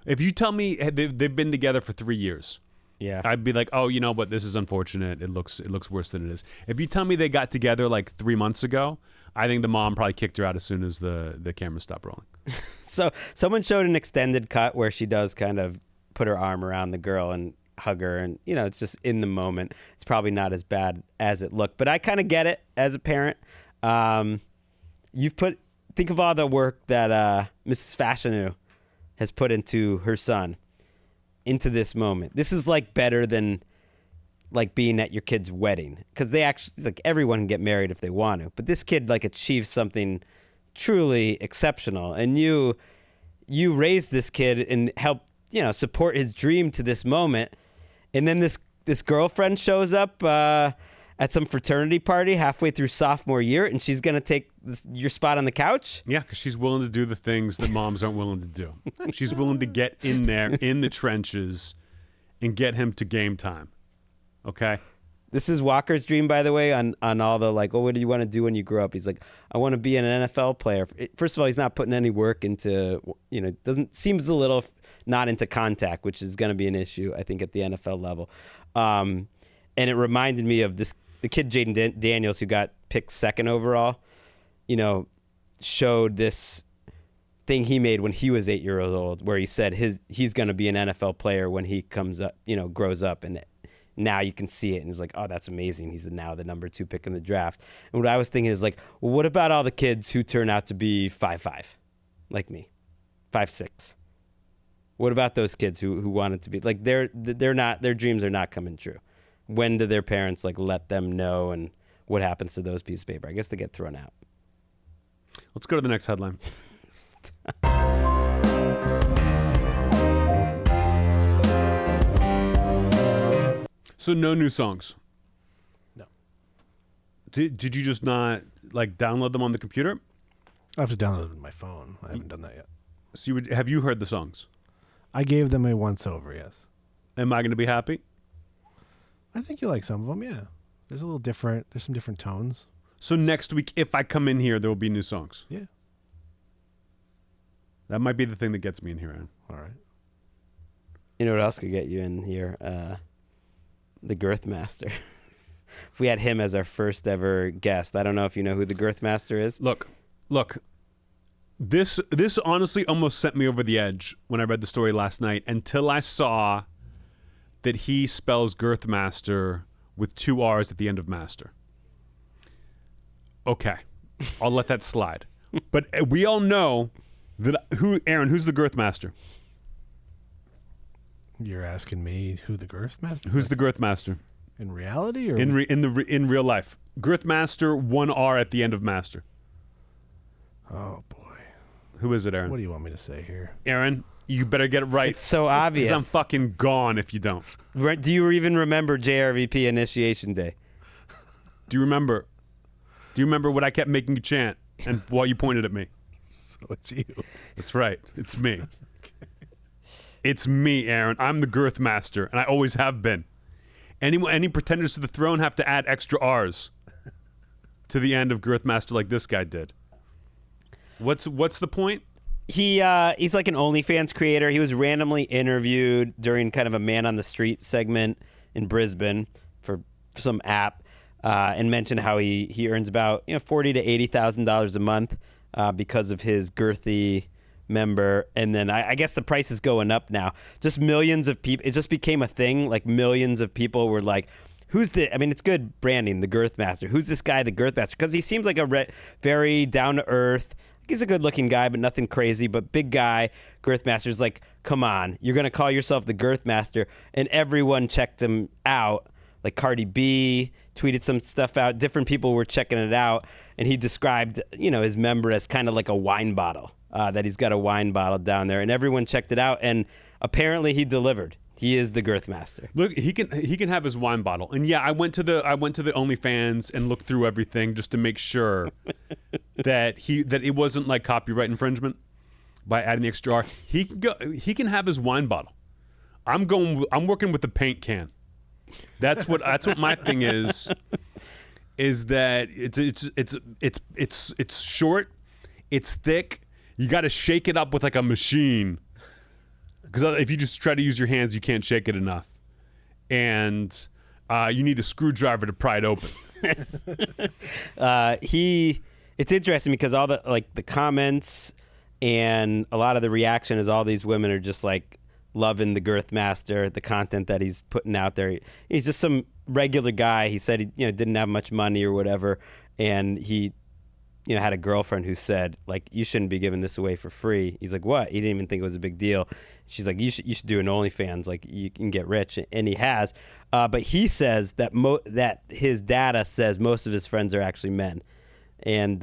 If you tell me they've been together for 3 years, Yeah. I'd be like, oh, but this is unfortunate. It looks worse than it is. If you tell me they got together like 3 months ago, I think the mom probably kicked her out as soon as the camera stopped rolling. So someone showed an extended cut where she does kind of put her arm around the girl and hug her, and it's just in the moment. It's probably not as bad as it looked, but I kind of get it as a parent. Think of all the work that Mrs. Fashanu has put into her son, into this moment. This is like better than like being at your kid's wedding, because they actually, like, everyone can get married if they want to, but this kid like achieves something truly exceptional, and you raised this kid and help support his dream to this moment, and then this girlfriend shows up at some fraternity party halfway through sophomore year, and she's gonna take your spot on the couch. Yeah, because she's willing to do the things that moms aren't willing to do. She's willing to get in there in the trenches and get him to game time. Okay. This is Walker's dream, by the way, on all the like, what do you want to do when you grow up? He's like, I want to be an NFL player. First of all, he's not putting any work into, seems a little not into contact, which is going to be an issue, I think, at the NFL level. And it reminded me of the kid Jaden Daniels, who got picked 2nd overall, showed this thing he made when he was 8 years old, where he said he's going to be an NFL player when he comes up, grows up, and now you can see it, and it was like, oh, that's amazing. He's now the number 2 pick in the draft. And what I was thinking is like, well, what about all the kids who turn out to be 5'5", like me, 5'6"? What about those kids who wanted to be like, they're not, their dreams are not coming true? When do their parents like let them know, and what happens to those pieces of paper? I guess they get thrown out. Let's go to the next headline. So no new songs. No. Did you just not like download them on the computer? I have to download them on my phone. I haven't done that yet. So have you heard the songs? I gave them a once over, yes. Am I going to be happy? I think you like some of them, yeah. There's a little different. There's some different tones. So next week, if I come in here, there will be new songs. Yeah. That might be the thing that gets me in here, Aaron. All right. You know what else could get you in here? The Girth Master. If we had him as our first ever guest, I don't know if you know who the Girth Master is. Look. This honestly almost sent me over the edge when I read the story last night, until I saw that he spells Girth Master with 2 R's at the end of master. Okay, I'll let that slide. But we all know that who's the Girth Master? You're asking me who the Girth Master? Who's the Girth Master? In reality, or in real life? Girth Master, 1 R at the end of master. Oh boy. Who is it, Aaron? What do you want me to say here? Aaron, you better get it right. It's so obvious. Because I'm fucking gone if you don't. Do you even remember JRVP Initiation Day? Do you remember what I kept making you chant and while you pointed at me? So it's you. That's right. It's me. It's me, Aaron. I'm the Girth Master, and I always have been. Any pretenders to the throne have to add extra R's to the end of Girth Master like this guy did. What's the point? He's like an OnlyFans creator. He was randomly interviewed during kind of a Man on the Street segment in Brisbane for some app, and mentioned how he earns about $40,000 to $80,000 a month because of his girthy member. And then I guess the price is going up now. Just millions of people. It just became a thing. Like millions of people were like, it's good branding, the Girth Master. Who's this guy, the Girth Master? Because he seems like a very down to earth. He's a good-looking guy, but nothing crazy. But big guy, Girth Master's like, come on, you're gonna call yourself the Girth Master, and everyone checked him out. Like Cardi B tweeted some stuff out. Different people were checking it out, and he described, his member as kind of like a wine bottle. That he's got a wine bottle down there, and everyone checked it out, and apparently he delivered. He is the Girth Master. Look, he can have his wine bottle, and yeah, I went to the OnlyFans and looked through everything just to make sure that it wasn't like copyright infringement by adding the extra R. He can have his wine bottle. I'm working with the paint can. That's what my thing is. Is that it's short, it's thick. You got to shake it up with like a machine. Because if you just try to use your hands, you can't shake it enough. And you need a screwdriver to pry it open. It's interesting because all the comments and a lot of the reaction is all these women are just like loving the Girth Master, the content that he's putting out there. He's just some regular guy. He said he didn't have much money or whatever, and he had a girlfriend who said, like, you shouldn't be giving this away for free. He's like, what? He didn't even think it was a big deal. She's like, you should do an OnlyFans. Like, you can get rich. And he has. But he says that that his data says most of his friends are actually men. And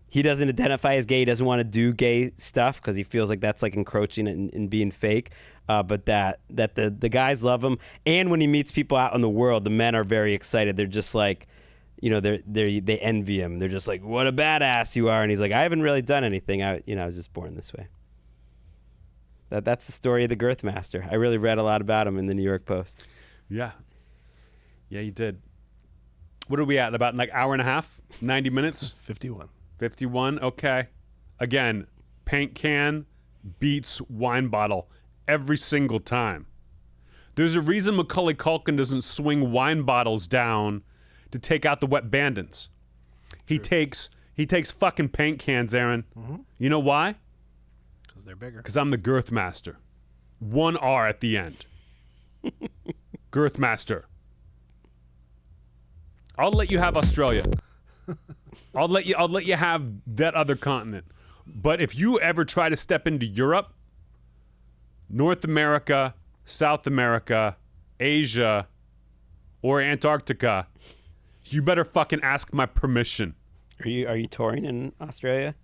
he doesn't identify as gay. He doesn't want to do gay stuff because he feels like that's like encroaching and being fake. But that the guys love him. And when he meets people out in the world, the men are very excited. They're just like, they envy him. They're just like, what a badass you are. And he's like, I haven't really done anything. I was just born this way. That's the story of the Girth Master. I really read a lot about him in the New York Post. Yeah, you did. What are we at? About like hour and a half? 90 minutes? 51. 51. Okay. Again, paint can beats wine bottle every single time. There's a reason Macaulay Culkin doesn't swing wine bottles down to take out the wet bandits. He takes fucking paint cans, Aaron. Mm-hmm. You know why? Because they're bigger. Because I'm the Girth Master. 1 R at the end. Girth Master. I'll let you have Australia. I'll let you have that other continent. But if you ever try to step into Europe, North America, South America, Asia, or Antarctica, you better fucking ask my permission. Are you touring in Australia?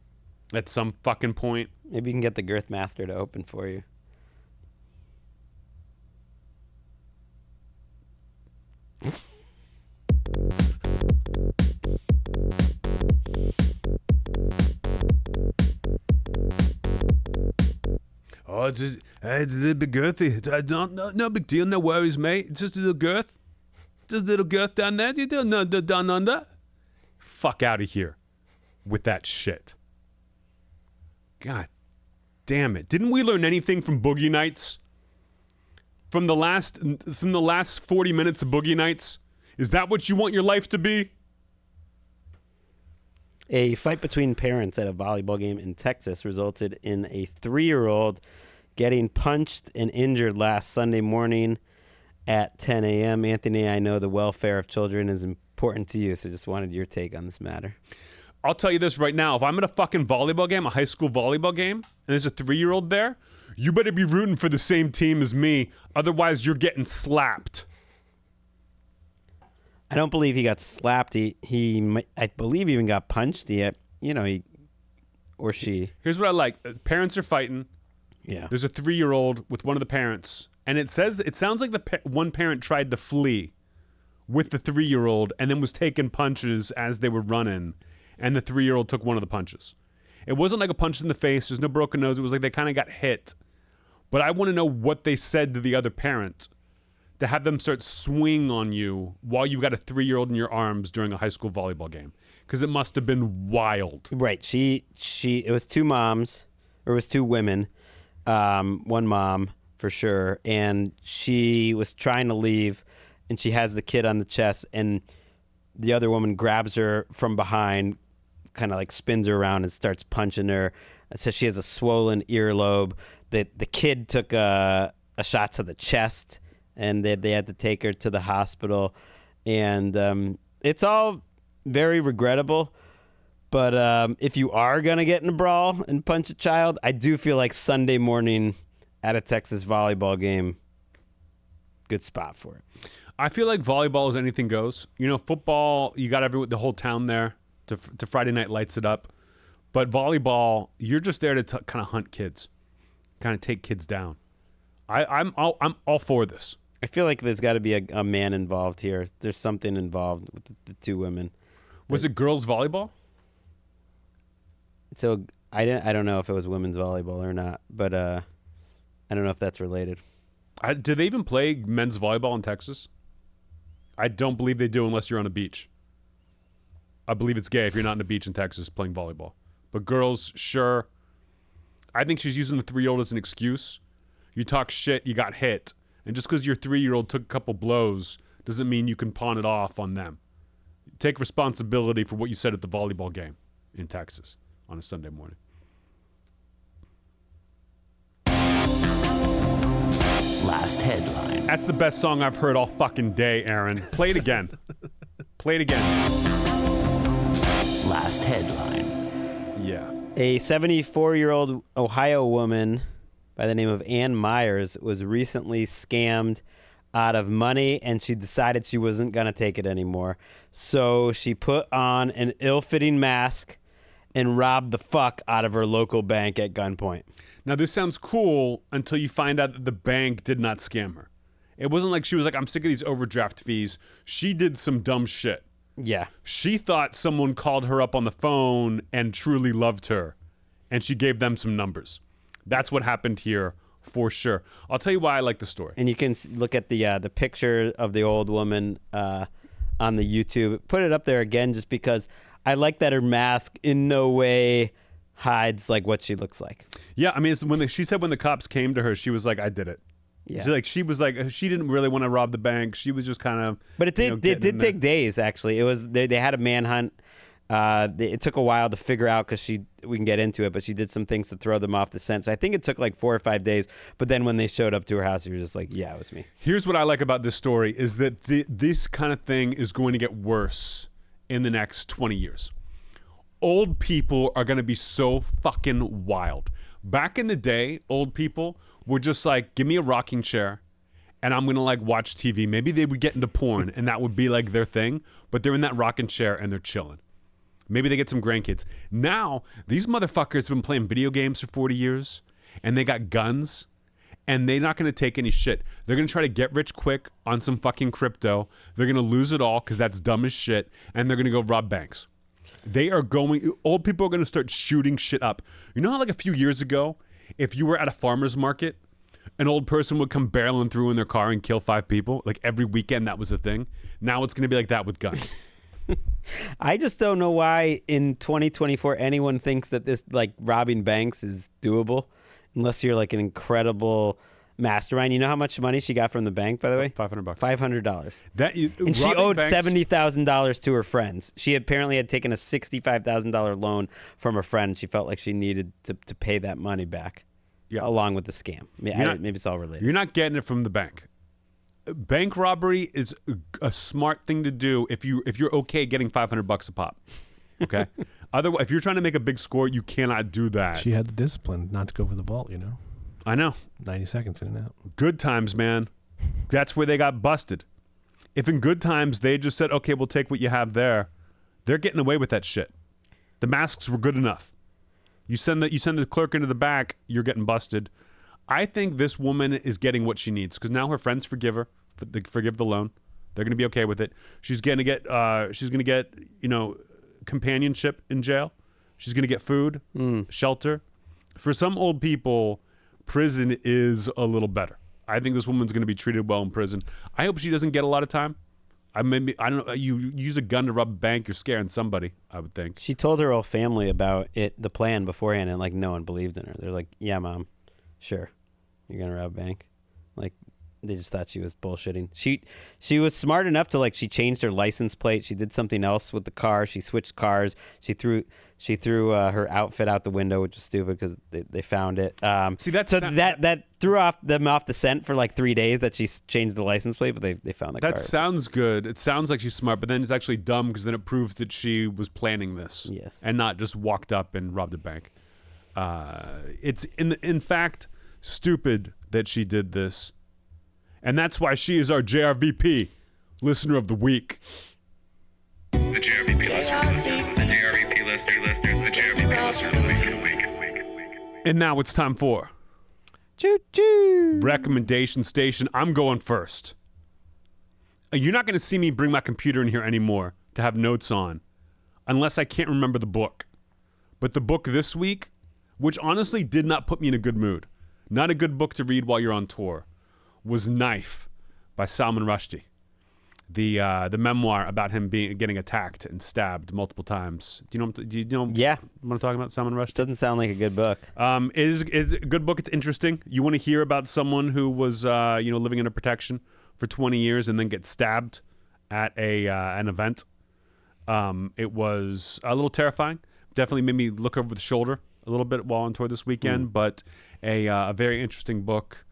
At some fucking point. Maybe you can get the Girth Master to open for you. Oh, it's a little bit girthy. No big deal, no worries, mate. It's just a little girth. Just a little girth down there. You don't know down under. Fuck out of here with that shit. God damn it. Didn't we learn anything from Boogie Nights? From the last 40 minutes of Boogie Nights? Is that what you want your life to be? A fight between parents at a volleyball game in Texas resulted in a 3-year-old getting punched and injured last Sunday morning at 10 a.m. Anthony, I know the welfare of children is important to you, so just wanted your take on this matter. I'll tell you this right now. If I'm at a fucking volleyball game, a high school volleyball game, and there's a 3-year-old there, you better be rooting for the same team as me. Otherwise, you're getting slapped. I don't believe he got slapped. I believe he even got punched. He or she. Here's what I like. Parents are fighting. Yeah. There's a 3-year-old with one of the parents. And it sounds like one parent tried to flee with the 3-year-old and then was taking punches as they were running. And the 3-year-old took one of the punches. It wasn't like a punch in the face. There's no broken nose. It was like they kind of got hit. But I want to know what they said to the other parent to have them start swing on you while you've got a 3-year-old in your arms during a high school volleyball game. Because it must have been wild. Right. It was 2 moms, or it was 2 women. One mom, for sure. And she was trying to leave, and she has the kid on the chest, and the other woman grabs her from behind, kind of like spins her around and starts punching her. It says she has a swollen earlobe. The kid took a shot to the chest, and they had to take her to the hospital. And it's all very regrettable. But if you are going to get in a brawl and punch a child, I do feel like Sunday morning at a Texas volleyball game, good spot for it. I feel like volleyball is anything goes. Football, you got the whole town there to Friday night lights it up. But volleyball, you're just there to kind of hunt kids, kind of take kids down. I'm all for this. I feel like there's got to be a man involved here. There's something involved with the 2 women. Was it girls volleyball? So I don't know if it was women's volleyball or not, but I don't know if that's related. Do they even play men's volleyball in Texas? I don't believe they do unless you're on a beach. I believe it's gay if you're not on a beach in Texas playing volleyball. But girls, sure. I think she's using the 3-year-old as an excuse. You talk shit, you got hit. And just because your 3-year-old took a couple blows doesn't mean you can pawn it off on them. Take responsibility for what you said at the volleyball game in Texas on a Sunday morning. Last headline. That's the best song I've heard all fucking day, Aaron. Play it again. Play it again. Last headline. Yeah. A 74-year-old Ohio woman by the name of Ann Myers was recently scammed out of money, and she decided she wasn't going to take it anymore. So she put on an ill-fitting mask and robbed the fuck out of her local bank at gunpoint. Now, this sounds cool until you find out that the bank did not scam her. It wasn't like she was like, I'm sick of these overdraft fees. She did some dumb shit. Yeah. She thought someone called her up on the phone and truly loved her, and she gave them some numbers. That's what happened here for sure. I'll tell you why I like the story. And you can look at the picture of the old woman on the YouTube. Put it up there again just because I like that her mask in no way hides like what she looks like. Yeah, I mean, she said when the cops came to her, she was like, I did it. Yeah. She was like, she didn't really want to rob the bank. She was just kind of. But it did take days, actually. It was they had a manhunt. It took a while to figure out because we can get into it, but she did some things to throw them off the scent. So I think it took like 4 or 5 days. But then when they showed up to her house, she was just like, yeah, it was me. Here's what I like about this story is that this kind of thing is going to get worse in the next 20 years. Old people are going to be so fucking wild. Back in the day, old people were just like, give me a rocking chair and I'm going to like watch TV. Maybe they would get into porn and that would be like their thing, but they're in that rocking chair and they're chilling. Maybe they get some grandkids. Now, these motherfuckers have been playing video games for 40 years and they got guns and they're not going to take any shit. They're going to try to get rich quick on some fucking crypto. They're going to lose it all because that's dumb as shit, and they're going to go rob banks. Old people are going to start shooting shit up. You know how like a few years ago, if you were at a farmer's market, an old person would come barreling through in their car and kill 5 people? Like every weekend that was a thing. Now it's going to be like that with guns. I just don't know why in 2024 anyone thinks that this like robbing banks is doable unless you're like an incredible mastermind. You know how much money she got from the bank, by the way? $500. $500. And she owed $70,000 to her friends. She apparently had taken a $65,000 loan from a friend. She felt like she needed to pay that money back, along with the scam. Yeah, maybe it's all related. You're not getting it from the bank. Bank robbery is a smart thing to do if you're okay getting $500 a pop. Okay. Otherwise, if you're trying to make a big score, you cannot do that. She had the discipline not to go for the vault, you know. I know. 90 seconds in and out. Good times, man. That's where they got busted. If in good times they just said, okay, we'll take what you have there, they're getting away with that shit. The masks were good enough. You send the clerk into the back, you're getting busted. I think this woman is getting what she needs because now her friends forgive her. They forgive the loan. They're going to be okay with it. She's going to get companionship in jail. She's going to get food, shelter. For some old people, prison is a little better. I think this woman's going to be treated well in prison. I hope she doesn't get a lot of time. I don't know. You use a gun to rob a bank, you're scaring somebody, I would think. She told her whole family about the plan beforehand, and like no one believed in her. They're like, "Yeah, mom, sure, you're gonna rob a bank." Like they just thought she was bullshitting. She was smart enough to like she changed her license plate. She did something else with the car. She switched cars. She threw her outfit out the window, which is stupid because they found it. That threw them off the scent for like 3 days that she changed the license plate, but they found the car. That sounds good. It sounds like she's smart, but then it's actually dumb because then it proves that she was planning this, and not just walked up and robbed a bank. It's in fact stupid that she did this, and that's why she is our JRVP listener of the week. The JRVP listener. The JRVP listener. The JRVP listener of the week. And now it's time for Choo-choo. Recommendation Station. I'm going first. You're not going to see me bring my computer in here anymore to have notes on unless I can't remember the book. But the book this week, which honestly did not put me in a good mood, not a good book to read while you're on tour, was Knife by Salman Rushdie. The memoir about him getting attacked and stabbed multiple times. Do you know Yeah. what I'm talking about, Salman Rushdie? Doesn't sound like a good book. It's a good book. It's interesting. You want to hear about someone who was living under protection for 20 years and then get stabbed at an event. It was a little terrifying. Definitely made me look over the shoulder a little bit while on tour this weekend, but a very interesting book.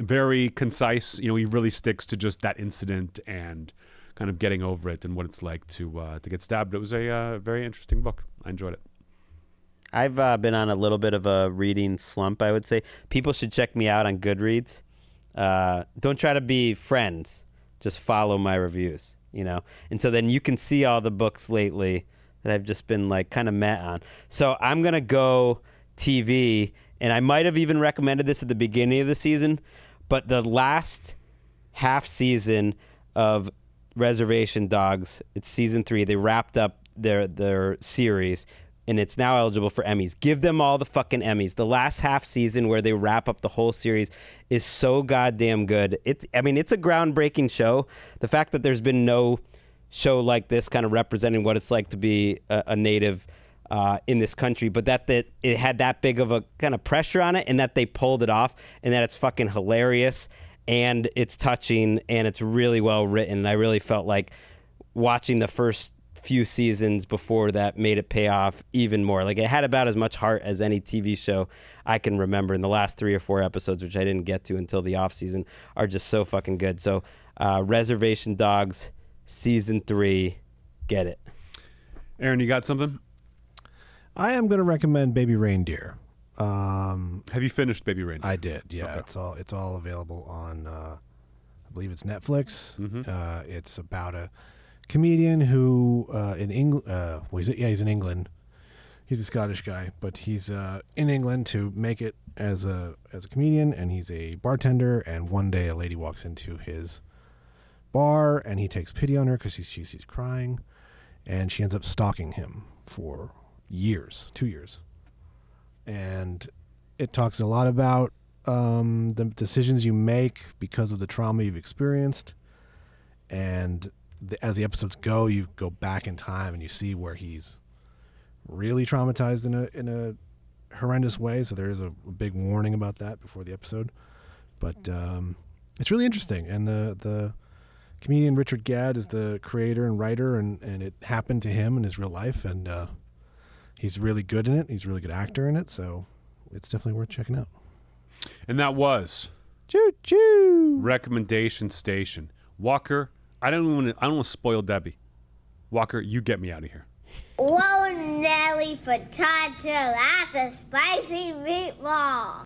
Very concise. He really sticks to just that incident and kind of getting over it and what it's like to get stabbed. It was a very interesting book. I enjoyed it. I've been on a little bit of a reading slump, I would say. People should check me out on Goodreads. Don't try to be friends. Just follow my reviews, And so then you can see all the books lately that I've just been like kind of met on. So I'm going to go TV, and I might have even recommended this at the beginning of the season, but the last half season of Reservation Dogs, it's season 3. They wrapped up their series, and it's now eligible for Emmys. Give them all the fucking Emmys. The last half season where they wrap up the whole series is so goddamn good. It's a groundbreaking show. The fact that there's been no show like this kind of representing what it's like to be a native in this country, but that it had that big of a kind of pressure on it, and that they pulled it off, and that it's fucking hilarious, and it's touching, and it's really well written. I really felt like watching the first few seasons before that made it pay off even more. Like, it had about as much heart as any TV show I can remember. In the last 3 or 4 episodes, which I didn't get to until the off season, are just so fucking good. So Reservation Dogs season 3, get it. Aaron, you got something? I am going to recommend Baby Reindeer. Have you finished Baby Reindeer? I did. Yeah, Okay. it's all available on. I believe it's Netflix. Mm-hmm. It's about a comedian who in England. He's in England. He's a Scottish guy, but he's in England to make it as a comedian, and he's a bartender. And one day, a lady walks into his bar, and he takes pity on her because she's crying, and she ends up stalking him for years, 2 years. And it talks a lot about the decisions you make because of the trauma you've experienced. And as the episodes go, you go back in time and you see where he's really traumatized in a horrendous way. So there is a big warning about that before the episode. But it's really interesting. And the comedian Richard Gadd is the creator and writer, and it happened to him in his real life. And he's really good in it. He's a really good actor in it. So it's definitely worth checking out. And that was Choo choo. Recommendation Station. Walker, I don't want to spoil Debbie. Walker, you get me out of here. Whoa, Nelly Focaccia, that's a spicy meatball.